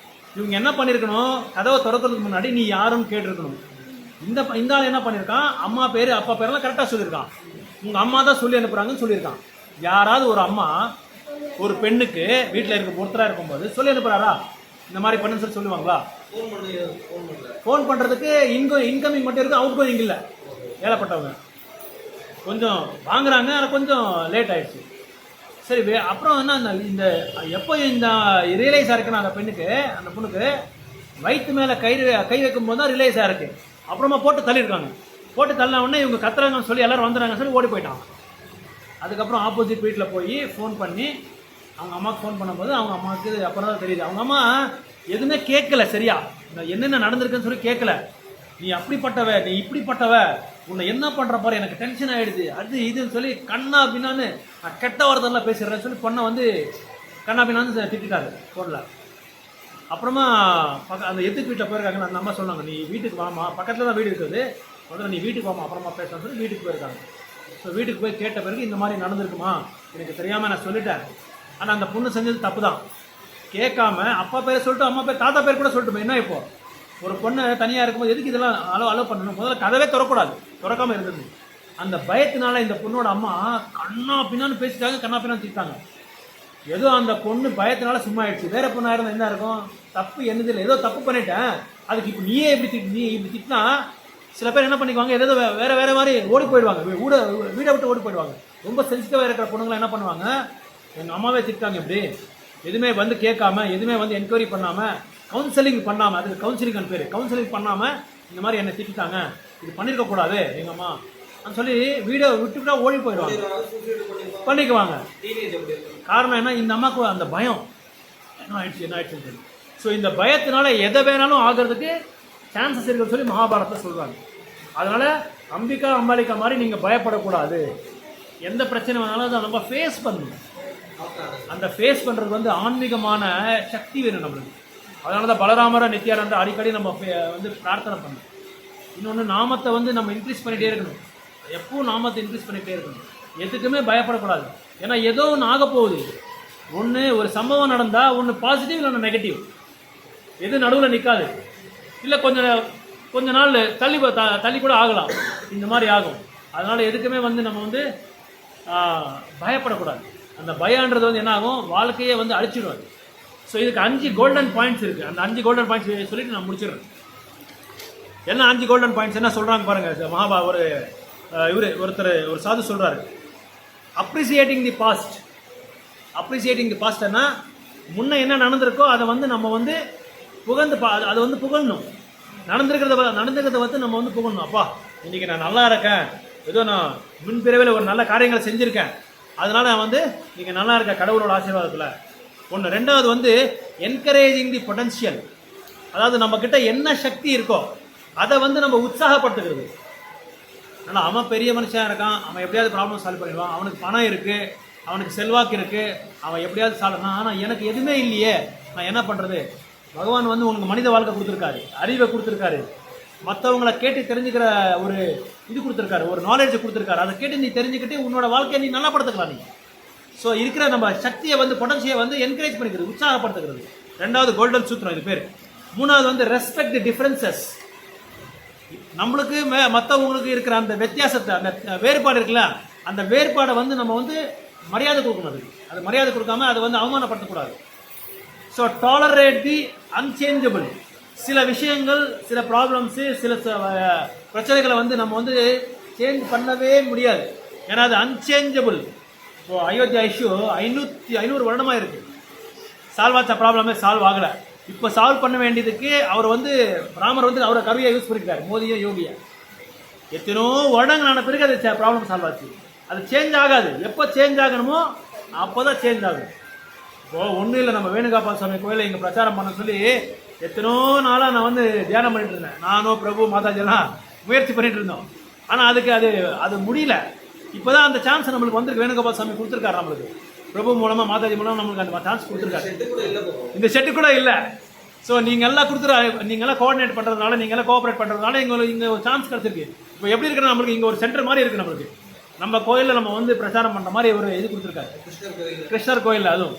இவங்க என்ன பண்ணியிருக்கணும், கதவை திறக்கிறதுக்கு முன்னாடி நீ யாருன்னு கேட்டிருக்கணும். இந்த ஆள் என்ன பண்ணியிருக்கான், அம்மா பேர் அப்பா பேரெல்லாம் கரெக்டாக சொல்லியிருக்கான். உங்கள் அம்மா தான் சொல்லி அனுப்புகிறாங்கன்னு சொல்லியிருக்கான். யாராவது ஒரு அம்மா ஒரு பெண்ணுக்கு வீட்டில் இருக்க ஒருத்தராக இருக்கும்போது சொல்லி அனுப்புகிறாரா, இந்த மாதிரி பண்ணுன்னு சொல்லி சொல்லுவாங்களா? ஃபோன் பண்ணுறதுக்கு இன்கமிங் மட்டும் இருக்குது, அவுட் கோயிங் இல்லை. ஏழப்பட்டவங்க கொஞ்சம் வாங்குறாங்க, ஆனால் கொஞ்சம் லேட் ஆகிடுச்சு. சரி, அப்புறம் என்ன இந்த எப்போ இந்த ரியலைஸ் ஆகிருக்குன்னா அந்த பெண்ணுக்கு, அந்த பொண்ணுக்கு வயிற்று மேலே கை வைக்கும் போது தான் ரிலைஸ் ஆகிருக்கு. அப்புறமா போட்டு தள்ளியிருக்காங்க. போட்டு தள்ளின உடனே இவங்க கத்துறாங்கன்னு சொல்லி எல்லோரும் வந்துடுறாங்கன்னு சொல்லி ஓடி போயிட்டாங்க. அதுக்கப்புறம் ஆப்போசிட் வீட்டில் போய் ஃபோன் பண்ணி அவங்க அம்மாவுக்கு ஃபோன் பண்ணும்போது அவங்க அம்மாவுக்கு அப்புறம் தான் தெரியுது. அவங்க அம்மா எதுவுமே கேட்கல, சரியா என்னென்ன நடந்திருக்குன்னு சொல்லி கேட்கல. நீ அப்படிப்பட்டவ, நீ இப்படிப்பட்டவ, உன்னை என்ன பண்ணுற பாரு, எனக்கு டென்ஷன் ஆகிடுது, அது இதுன்னு சொல்லி கண்ணா பின்னான்னு நான் கெட்ட வார்த்தைலாம் பேசிடுறேன்னு சொல்லி பொண்ணை வந்து கண்ணா பின்னான்னு திட்டாரு ஃபோனில். அப்புறமா அந்த எதுக்கு வீட்டில் போயிருக்காங்க. அந்த அம்மா சொன்னாங்க, நீ வீட்டுக்கு வாமா, பக்கத்தில் தான் வீடு இருக்குது, முதல்ல நீ வீட்டுக்கு வாமா, அப்புறமா பேசலாம்னு சொல்லி வீட்டுக்கு போயிருக்காங்க. ஸோ வீட்டுக்கு போய் கேட்ட பிறகு இந்த மாதிரி நடந்திருக்குமா, எனக்கு தெரியாமல் நான் சொல்லிட்டேன், ஆனால் அந்த பொண்ணு செஞ்சது தப்பு தான். கேட்காம அப்பா பேர் சொல்லிட்டு அம்மா பேர் தாத்தா பேர் கூட சொல்லிட்டு என்ன இப்போ ஒரு பொண்ணு தனியாக இருக்கும்போது எதுக்கு இதெல்லாம் அலோவ் பண்ணணும், முதல்ல கதவே திறக்கூடாது, திறக்காமல் இருந்தது. அந்த பயத்தினால இந்த பொண்ணோட அம்மா கண்ணா பின்னான்னு பேசிட்டாங்க, கண்ணா பின்னான்னு திட்டாங்க. ஏதோ அந்த பொண்ணு பயத்தினால சும்மா ஆயிடுச்சு. வேற பொண்ணாக இருந்தால் என்ன இருக்கும், தப்பு என்னது இல்லை, ஏதோ தப்பு பண்ணிட்டேன், அதுக்கு இப்போ நீ இப்படி திட்டினா சில பேர் என்ன பண்ணிக்குவாங்க, ஏதோ வேற மாதிரி ஓடி போயிடுவாங்க, வீடை விட்டு ஓடி போயிடுவாங்க. ரொம்ப சென்சிட்டிவாக இருக்கிற பொண்ணுங்களை என்ன பண்ணுவாங்க, எங்கள் அம்மாவே திட்டாங்க இப்படி, எதுவுமே வந்து கேட்காம, எதுவுமே வந்து என்கொயரி பண்ணாமல், கவுன்சிலிங் பண்ணாமல், அதுக்கு கவுன்சிலிங் பேர், கவுன்சிலிங் பண்ணாமல் இந்த மாதிரி என்னை திட்டாங்க, இது பண்ணியிருக்கக்கூடாது எங்கள் அம்மா சொல்லி வீடை விட்டுவிட்டா ஓடி போயிடுவாங்க, பண்ணிக்குவாங்க. காரணம் என்ன, இந்த அம்மாவுக்கு அந்த பயம் என்ன ஆயிடுச்சுன்னு தெரியும். ஸோ இந்த பயத்தினால எதை வேணாலும் ஆகிறதுக்கு சான்சஸ் இருக்குன்னு சொல்லி மகாபாரதத்தை சொல்கிறாங்க. அதனால் அம்பிகா அம்பாலிகா மாதிரி நீங்கள் பயப்படக்கூடாது. எந்த பிரச்சனை வந்தாலும் அதை நம்ம ஃபேஸ் பண்ணணும். அந்த ஃபேஸ் பண்ணுறது வந்து ஆன்மீகமான சக்தி வேணும் நம்மளுக்கு. அதனால தான் பலராமர நித்யானந்தா அடிக்கடி நம்ம வந்து பிரார்த்தனை பண்ணணும். இன்னொன்று, நாமத்தை வந்து நம்ம இன்க்ரீஸ் பண்ணிகிட்டே இருக்கணும். எப்பவும் நாமத்தை இன்க்ரீஸ் பண்ணிகிட்டே இருக்கணும். எதுக்குமே பயப்படக்கூடாது. ஏன்னா ஏதோ ஒன்று ஆக போகுது. ஒன்று ஒரு சம்பவம் நடந்தால் ஒன்று பாசிட்டிவ் இல்லை ஒன்று நெகட்டிவ், எது நடுவில் நிற்காது. இல்லை கொஞ்ச நாள் தள்ளி கூட ஆகலாம், இந்த மாதிரி ஆகும். அதனால் எதுக்குமே வந்து நம்ம வந்து பயப்படக்கூடாது. அந்த பயன்றது வந்து என்ன ஆகும், வாழ்க்கையே வந்து அழிச்சிடுவாது. ஸோ இதுக்கு 5 கோல்டன் பாயிண்ட்ஸ் இருக்குது. அந்த 5 கோல்டன் பாயிண்ட்ஸ் சொல்லிட்டு நான் முடிச்சிடுறேன். என்ன 5 கோல்டன் பாயிண்ட்ஸ் என்ன சொல்கிறாங்க பாருங்கள். ஒருத்தர் ஒரு சாது சொல்கிறாரு, அப்ரிசியேட்டிங் தி பாஸ்ட்னா முன்ன என்ன நடந்திருக்கோ அதை வந்து நம்ம வந்து அதை வந்து புகழணும். நடந்துக்கிறத வந்து நம்ம வந்து புகழணும். அப்பா இன்றைக்கி நான் நல்லா இருக்கேன், ஏதோ நான் முன்பிறவில ஒரு நல்ல காரியங்களை செஞ்சுருக்கேன், அதனால் நான் வந்து நீங்கள் நல்லா இருக்க கடவுளோட ஆசீர்வாதத்தில் ஒன்று. ரெண்டாவது வந்து என்கரேஜிங் தி பொட்டன்ஷியல், அதாவது நம்மக்கிட்ட என்ன சக்தி இருக்கோ அதை வந்து நம்ம உற்சாகப்படுத்துகிறது. ஆனால் அவன் பெரிய மனுஷனாக இருக்கான், அவன் எப்படியாவது ப்ராப்ளம் சால்வ் பண்ணிடுவான், அவனுக்கு பணம் இருக்குது, அவனுக்கு செல்வாக்கு இருக்குது, அவன் எப்படியாவது சால்வ் பண்ணான். ஆனால் எனக்கு எதுவுமே இல்லையே, நான் என்ன பண்ணுறது? பகவான் வந்து உனக்கு மனித வாழ்க்கை கொடுத்துருக்காரு, அறிவை கொடுத்துருக்காரு, மற்றவங்களை கேட்டு தெரிஞ்சுக்கிற ஒரு இது கொடுத்துருக்காரு, ஒரு நாலேஜை கொடுத்துருக்காரு. அதை கேட்டு நீ தெரிஞ்சுக்கிட்டு உன்னோட வாழ்க்கையை நீ நல்லா படுத்துக்கலாம். நீ ஸோ இருக்கிற நம்ம சக்தியை வந்து பொட்டன்ஷியை வந்து என்கரேஜ் பண்ணிக்கிறது, உற்சாகப்படுத்துகிறது. ரெண்டாவது கோல்டன் சூத்திரம் இது பேர். மூணாவது வந்து ரெஸ்பெக்ட் டிஃப்ரென்சஸ். நம்மளுக்கு மற்றவங்களுக்கு இருக்கிற அந்த வித்தியாசத்தை, அந்த வேறுபாடு இருக்குல்ல, அந்த வேறுபாடை வந்து நம்ம வந்து மரியாதை கொடுக்கணும். அது மரியாதை கொடுக்காம அதை வந்து அவமானப்படுத்தக்கூடாது. ஸோ டாலரேட் தி அன்சேஞ்சபிள். சில விஷயங்கள், சில ப்ராப்ளம்ஸு, சில பிரச்சனைகளை வந்து நம்ம வந்து சேஞ்ச் பண்ணவே முடியாது. ஏன்னா அது அன்சேஞ்சபிள். இப்போ அயோத்தியா இஷ்யூ 500 வருடமாக இருக்குது. சால்வ் ஆச்ச ப்ராப்ளமே சால்வ் ஆகலை. இப்போ சால்வ் பண்ண வேண்டியதுக்கு அவர் வந்து ராமர் வந்து அவரை கருவியை யூஸ் பண்ணிக்கிறார், மோதியை யோகியை. எத்தனோ வருடங்கள் ஆன பிறகு அது ப்ராப்ளம் சால்வ் ஆச்சு. அது சேஞ்ச் ஆகாது. எப்போ சேஞ்ச் ஆகணுமோ அப்போ தான் சேஞ்ச் ஆகும். இப்போது ஒன்றும் இல்லை, நம்ம வேணுகாபால் சுவாமி கோயிலை இங்கே பிரச்சாரம் பண்ண சொல்லி எத்தனோ நாளாக நான் வந்து தியானம் பண்ணிட்டு இருந்தேன். நானும் பிரபு மாதாஜெல்லாம் முயற்சி பண்ணிட்டு இருந்தோம். ஆனால் அதுக்கு அது முடியல. இப்போ தான் அந்த சான்ஸ் நம்மளுக்கு வந்து வேணுகோபால் சாமி கொடுத்துருக்காரு. நம்மளுக்கு பிரபு மூலமாக மாதாஜி மூலமாக நம்மளுக்கு அந்த சான்ஸ் கொடுத்துருக்காரு. இந்த செட்டு கூட இல்லை. ஸோ நீங்கள் எல்லாம் நீங்கள்லாம் கோஆர்டினேட் பண்ணுறதுனால, நீங்கள் எல்லாம் கோஆப்ரேட் பண்ணுறதுனால இங்கே ஒரு சான்ஸ் கிடச்சிருக்கு. இப்போ எப்படி இருக்கிற நம்மளுக்கு இங்கே ஒரு சென்டர் மாதிரி இருக்குது. நம்மளுக்கு நம்ம கோயிலில் நம்ம வந்து பிரச்சாரம் பண்ணுற மாதிரி ஒரு இது கொடுத்துருக்காரு, கிருஷ்ணர் கோயில். அதுவும்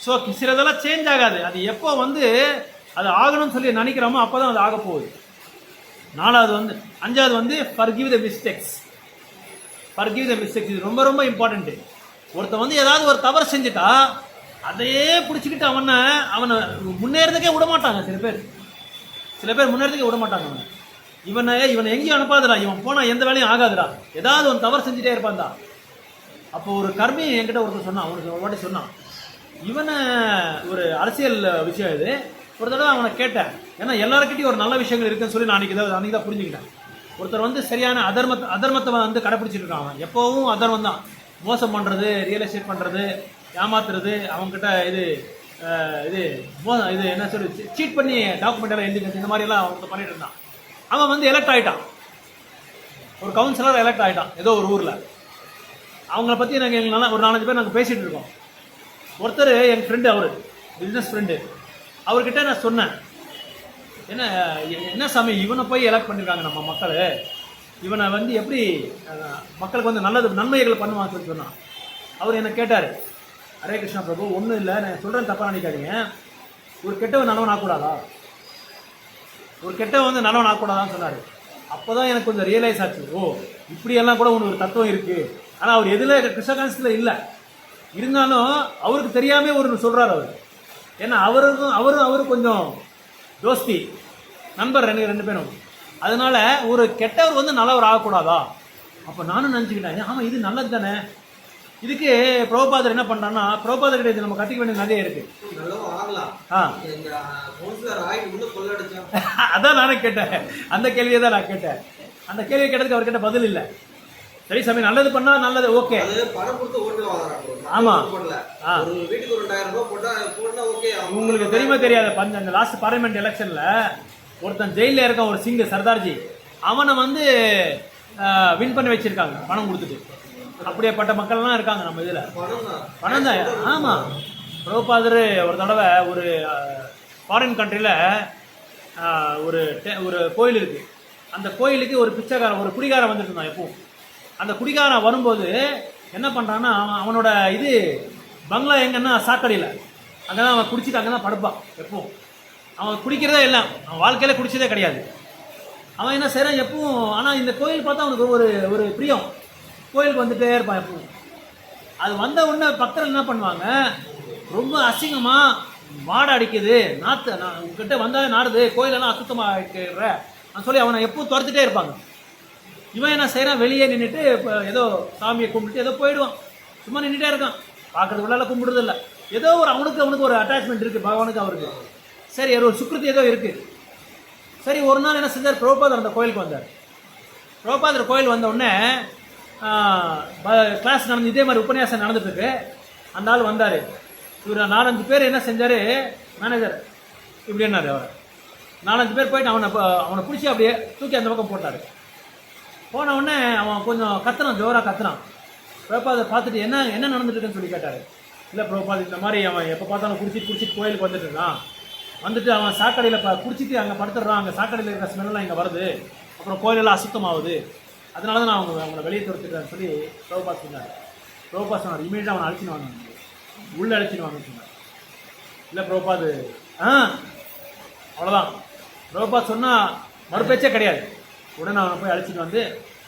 ஸோ சிலதெல்லாம் சேஞ்ச் ஆகாது. அது எப்போ வந்து அது ஆகணும்னு சொல்லி நினைக்கிறோமோ அப்போ தான் அது ஆக போகுது. 4வது வந்து 5வது வந்து forgive the mistakes. Forgive the mistakes இது ரொம்ப ரொம்ப இம்பார்ட்டண்ட்டு. ஒருத்தன் வந்து ஏதாவது ஒரு தவறு செஞ்சுட்டா அதையே பிடிச்சிக்கிட்டு அவனை முன்னேறதுக்கே விட மாட்டாங்க. சில பேர் முன்னேறதுக்கே விட மாட்டாங்க. இவனை எங்கேயும் அனுப்பாதுடா, இவன் போனால் எந்த வேலையும் ஆகாதுடா, ஏதாவது ஒரு தவறு செஞ்சுட்டே இருப்பான் தான். அப்போ ஒரு கர்மி என்கிட்ட ஒருத்தர் சொன்னான், அவனுக்கு ஒரு வாட்டி சொன்னான். இவனை ஒரு அரசியல் விஷயம் இது. ஒரு தடவை அவனை கேட்டேன், ஏன்னா எல்லாருக்கிட்டையும் ஒரு நல்ல விஷயங்கள் இருக்குன்னு சொல்லி நான் அன்றைக்கி தான் புரிஞ்சுக்கிட்டேன். ஒருத்தர் வந்து சரியான அதர்மத்தை வந்து கடைப்பிடிச்சிட்டு இருக்கான். அவன் எப்போவும் அதர்மம் தான். மோசம் பண்ணுறது, ரியல் எஸ்டேட் பண்ணுறது, ஏமாத்துறது, அவங்ககிட்ட இது என்ன சொல்லி சீட் பண்ணி டாக்குமெண்ட் எல்லாம் எழுதிக்கிறது, இந்த மாதிரிலாம் அவங்க பண்ணிட்டு இருந்தான். அவன் வந்து எலெக்ட் ஆகிட்டான், ஒரு கவுன்சிலர் எலெக்ட் ஆகிட்டான் ஏதோ ஒரு ஊரில். அவங்கள பற்றி நாங்கள் ஒரு 4-5 பேர் நாங்கள் பேசிகிட்டு இருக்கோம். ஒருத்தர் என் ஃப்ரெண்டு, அவர் பிஸ்னஸ் ஃப்ரெண்டு. அவர்கிட்ட நான் சொன்னேன், என்ன சாமி இவனை போய் எலெக்ட் பண்ணியிருக்காங்க நம்ம மக்கள், இவனை வந்து எப்படி மக்களுக்கு வந்து நன்மைகள் பண்ணுவான்னு சொல்லி சொன்னான். அவர் என்னை கேட்டார், ஹரே கிருஷ்ணா பிரபு, ஒன்றும் இல்லை, நான் சொல்கிறேன் தப்பாக நினைக்காதீங்க, ஒரு கெட்டவன் நல்லவன் ஆகக்கூடாதா, ஒரு கெட்டவன் வந்து நல்லவன் ஆகக்கூடாதான்னு சொன்னார். அப்போ தான் எனக்கு கொஞ்சம் ரியலைஸ் ஆச்சு, ஓ இப்படியெல்லாம் கூட ஒன்று ஒரு தத்துவம் இருக்குது. ஆனால் அவர் எதில் கிருஷ்ண கான்சியஸில் இல்லை, இருந்தாலும் அவருக்கு தெரியாமல் ஒரு சொல்கிறார் அவர். ஏன்னா அவரும் கொஞ்சம் தோஸ்தி நண்பர், 2 பேரும். அதனால ஒரு கெட்டவர் வந்து நல்லவர் ஆகக்கூடாதா. அப்போ நானும் நினச்சிக்கிட்டேன், ஆமாம் இது நல்லது தானே. இதுக்கு பிரபுபாதர் என்ன பண்ணுறான்னா, பிரபுபாதர் கிட்ட நம்ம கற்றுக்க வேண்டிய நிறைய இருக்கு. அதான் நானே கேட்டேன், அந்த கேள்வியை தான் நான் கேட்டேன். அந்த கேள்வியை கேட்டதுக்கு அவர்கிட்ட பதில் இல்லை. சரி சாமி, நல்லது பண்ணா நல்லது, ஓகே. ஆமா, உங்களுக்கு தெரியுமா தெரியாத, அந்த லாஸ்ட் பார்லிமெண்ட் எலெக்ஷன்ல ஒருத்தன் ஜெயில இருக்கான், ஒரு சிங்கு சர்தார்ஜி, அவனை வந்து வின் பண்ணி வச்சிருக்காங்க பணம் கொடுத்துட்டு. அப்படியேப்பட்ட மக்கள்லாம் இருக்காங்க நம்ம இதில். பணம் தான். ஆமாம், பிரபுபாதர் ஒரு தடவை ஒரு ஃபாரின் கண்ட்ரியில் ஒரு கோயில் இருக்குது. அந்த கோயிலுக்கு ஒரு பிச்சைக்காரன், ஒரு குடிகாரன் வந்துட்டு இருந்தான். எப்பவும் அந்த குடிகாரன் வரும்போது என்ன பண்ணுறான்னா, அவனோட இது பங்களா எங்கன்னா சாக்கடையில், அங்கே தான் அவன் குடிச்சிட்டு அங்கே தான் படுப்பான். எப்பவும் அவன் குடிக்கிறதே இல்லை, அவன் வாழ்க்கையில் குடிச்சதே கிடையாது. அவன் என்ன செய்கிறான் எப்பவும். ஆனால் இந்த கோயில் பார்த்தா அவனுக்கு ஒரு பிரியம், கோயிலுக்கு வந்துட்டே இருப்பான் எப்பவும். அது வந்த உடனே பக்தர்கள் என்ன பண்ணுவாங்க, ரொம்ப அசிங்கமாக வாடை அடிக்குது, நாற்று நான் உங்ககிட்ட வந்தால் நாடுது, கோயிலெல்லாம் அசுத்தமாக இருக்கிற சொல்லி அவனை எப்பவும் துரத்துட்டே இருப்பாங்க. இவன் என்ன செய்கிறான், வெளியே நின்றுட்டு இப்போ ஏதோ சாமியை கும்பிட்டு ஏதோ போயிடுவான், சும்மா நின்றுட்டே இருக்கான், பார்க்குறது உள்ளால கும்பிடுறது இல்லை. ஏதோ அவனுக்கு ஒரு அட்டாச்மெண்ட் இருக்குது பகவானுக்கு, அவருக்கு சரி ஒரு சுக்கிருத்தி ஏதோ இருக்குது. சரி ஒரு நாள் என்ன செஞ்சார், பிரபுபாதர் அந்த கோயிலுக்கு வந்தார். பிரபுபாதர் கோயில் வந்த உடனே கிளாஸ் நடந்து இதே மாதிரி உபன்யாசம் நடந்துட்டுருக்கு. அந்த ஆள் வந்தார். இவர் 4-5 பேர் என்ன செஞ்சார், மேனேஜர் இப்படி என்னார், அவர் 4-5 பேர் போயிட்டு அவனை பிடிச்சி அப்படியே தூக்கி அந்த பக்கம் போட்டார். போன உடனே அவன் கொஞ்சம் கத்துறான், ஜோராக கத்துறான். பிரபுபாதர் பார்த்துட்டு என்ன நடந்துட்டுருக்குன்னு சொல்லி கேட்டார். இல்லை பிரபுபாதர், இந்த மாதிரி அவன் எப்போ பார்த்தாலும் குடிச்சிட்டு கோயிலுக்கு வந்துட்டு இருக்கான், வந்துட்டு அவன் சாக்கடையில் குடிச்சிட்டு அங்கே படுத்துடுறான், அங்கே சாக்கடையில் இருக்கிற ஸ்மெல்லாம் இங்கே வருது, அப்புறம் கோயிலெல்லாம் அசுத்தமாகுது, அதனால தான் நான் அவங்களை வெளியே துரத்துக்கிறேன்னு சொல்லி பிரபுபாத் சொன்னார். பிரபுபாத் சொன்னார், இமீடியட்டாக அவனை அழைச்சின்னு வாங்க, உள்ளே அழைச்சின்னு வாங்கன்னு சொன்னார். இல்லை பிரபுபாத், அவ்வளோதான். பிரபுபாத் சொன்னால் மறுபேச்சே கிடையாது. உடனே அவனை போய் அழைச்சிட்டு வந்து,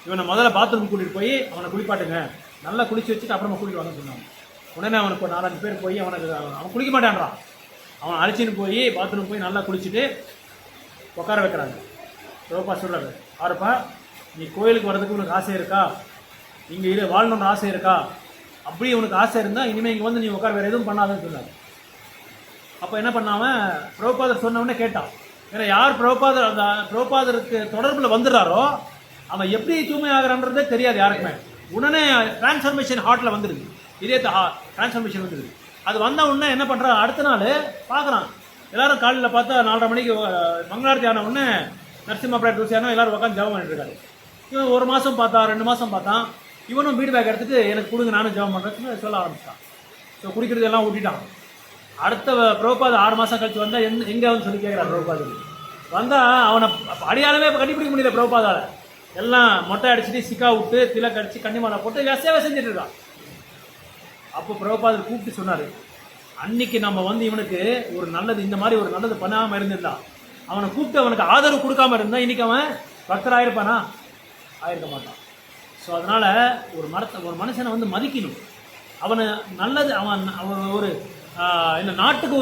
இவனை முதல்ல பாத்ரூம் கூட்டிகிட்டு போய் அவனை குளிப்பாட்டுங்க, நல்லா குளிச்சு வச்சுட்டு அப்புறமா கூட்டிகிட்டு வாங்கன்னு சொன்னாங்க. உடனே அவனுக்கு 4-5 பேர் போய் அவன் குளிக்க மாட்டான்றான். அவன் அழைச்சின்னு போய் பாத்ரூம் போய் நல்லா குளிச்சுட்டு உட்கார வைக்கிறாங்க. பிரபுபாத் சொல்கிறாரு, ஆறுப்பா நீ கோயிலுக்கு வர்றதுக்கு உனக்கு ஆசை இருக்கா, இங்கே இரு வாழணுன்ற ஆசை இருக்கா, அப்படி உனக்கு ஆசை இருந்தால் இனிமேல் இங்கே வந்து நீ உட்கார வேறு எதுவும் பண்ணாதுன்னு சொன்னார். அப்போ என்ன பண்ணாமல் பிரபுபாதர் சொன்ன உடனே கேட்டான். ஏன்னா யார் பிரபுபாதருக்கு தொடர்பில் வந்துடுறாரோ அவன் எப்படி தூய்மை ஆகிறான்றதே தெரியாது யாருக்குமே. உடனே டிரான்ஸ்ஃபர்மேஷன் ஹார்ட்டில் வந்துடுது, இதே டிரான்ஸ்ஃபர்மேஷன் வந்துடுது. அது வந்த உடனே என்ன பண்ணுறான், அடுத்த நாள் பார்க்குறான் எல்லாரும் காலையில் பார்த்தா 4:30 மணிக்கு மங்களாரத்தி ஆன உடனே நரசிம்ம தூசியானோ எல்லாரும் உட்காந்து ஜபம் பண்ணிட்டு இருக்காரு. இவன் 1 மாதம் பார்த்தா 2 மாதம் பார்த்தான். இவனும் பீட் பேக் எடுத்துட்டு எனக்கு கொடுங்க நானும் ஜபம் பண்ணுறேன்னு சொல்ல ஆரம்பிச்சிட்டான். ஸோ குடிக்கிறது எல்லாம் ஊட்டிட்டான். அடுத்த பிரபுபாத 6 மாதம் கழிச்சு வந்தால் எங்கே வந்து சொல்லி கேட்குறான் பிரபுபாதருக்கு. வந்தால் அவனை அடையாளமே கண்டுபிடிக்க முடியல பிரபுபாதால். எல்லாம் மொட்டை அடிச்சுட்டு சிக்கா விட்டு திலக் அடிச்சு கன்னிமாலை போட்டு சேவை செஞ்சுட்டு இருக்கான். அப்போ பிரபுபாதர் கூப்பிட்டு சொன்னார், அன்னைக்கு நம்ம வந்து இவனுக்கு ஒரு நல்லது இந்த மாதிரி ஒரு நல்லது பண்ணாமல் இருந்திருந்தான், அவனை கூப்பிட்டு அவனுக்கு ஆதரவு கொடுக்காம இருந்தால் இன்றைக்கி அவன் பக்தராயிருப்பானா, ஆயிருக்க மாட்டான். ஸோ அதனால் ஒரு மனுஷனை வந்து மதிக்கணும். அவனை நல்லது ஒரு இந்த நாட்டுக்கு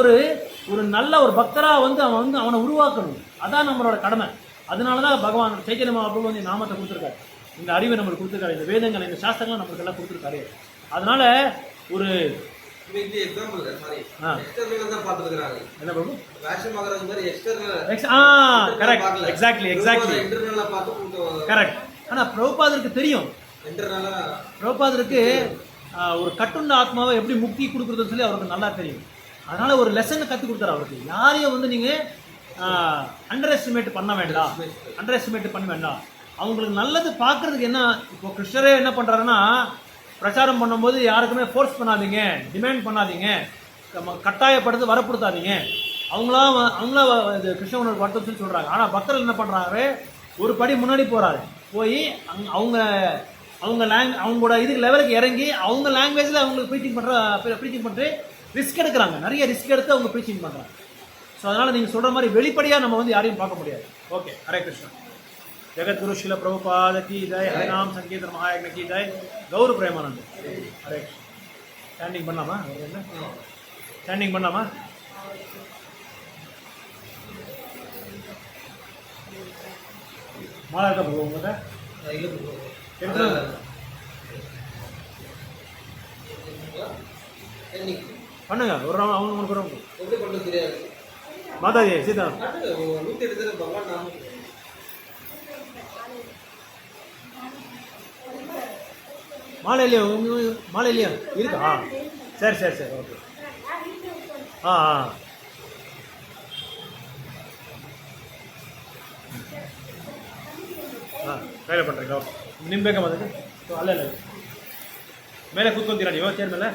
ஒரு நல்ல ஒரு பக்தராக வந்து அவனை உருவாக்கணும். அதான் நம்மளோட கடமை. அதனால தான் பகவான் சைத்தன்ய மகாபிரபு வந்து நாமத்தை கொடுத்துருக்காரு, இந்த அறிவை நம்மளுக்கு கொடுத்துருக்காரு, இந்த வேதங்கள் இந்த சாஸ்திரங்கள் நம்மளுக்கு எல்லாம் கொடுத்துருக்காரு. அதனால ஒரு கரெக்ட். ஆனா பிரபுபாதருக்கு தெரியும், பிரபுபாதருக்கு ஒரு கட்டுண்ட ஆத்மாவை எப்படி முக்தி கொடுக்குறதுன்னு சொல்லி அவருக்கு நல்லா தெரியும். அதனால ஒரு லெசனை கற்றுக் கொடுத்தாரு அவருக்கு. யாரையும் வந்து நீங்கள் அண்டர் எஸ்டிமேட் பண்ண வேண்டாம், அவங்களுக்கு நல்லது பார்க்கறதுக்கு. என்ன இப்போ கிருஷ்ணரே என்ன பண்ணுறாருன்னா, பிரச்சாரம் பண்ணும்போது யாருக்குமே ஃபோர்ஸ் பண்ணாதீங்க, டிமாண்ட் பண்ணாதீங்க, கட்டாயப்படுத்து வரப்படுத்தாதீங்க, அவங்களா இது கிருஷ்ண உணர்வு வருத்தம் சொல்லி சொல்கிறாங்க. ஆனால் பக்தர்கள் என்ன பண்ணுறாரு, ஒரு படி முன்னாடி போகிறாரு, போய் அவங்களோட இதுக்கு லெவலுக்கு இறங்கி அவங்க லாங்குவேஜில் அவங்களுக்கு ப்ரீச்சிங் பண்ணுற ரிஸ்க் எடுக்கிறாங்க. நிறைய ரிஸ்க் எடுத்து அவங்க ப்ரீச்சிங் பண்ணுறாங்க. ஸோ அதனால் நீங்கள் சொல்கிற மாதிரி வெளிப்படையாக நம்ம வந்து யாரையும் பார்க்க முடியாது. ஓகே, ஹரே கிருஷ்ணா. ஜெகத்குரு ஸ்ரீல பிரபுபாத கி ஜெய், ஹரிநாம் சங்கீர்த்தன மகாயக்ஞ கி ஜெய், கௌர பிரேமானந்த். ஹரே கிருஷ்ணா. ஸ்டாண்டிங் பண்ணலாமா? ஸ்டாண்டிங் பண்ணலாமா? மாலை இருக்கா பிரபு உங்கள்கிட்ட? பண்ணுங்க ஒரு ரவுண்ட், அவங்களுக்கு ஒரு ரவுண்ட். மாதாஜி சீதா மாலை இல்லையா? மாலை இல்லையா? இருக்கா? சரி ஓகே. ஆ கையில் பண்ணுறீங்க. ಓಕೆ ನಿಮ್ಮ ಬೇಕಾ ಅದಕ್ಕೆ ಅಲ್ಲೇ ಮೇಲೆ ಕೂತ್ಕೊಂತೀರಾ ನೀವು ಚೇರ್ ಮೇಲೆ?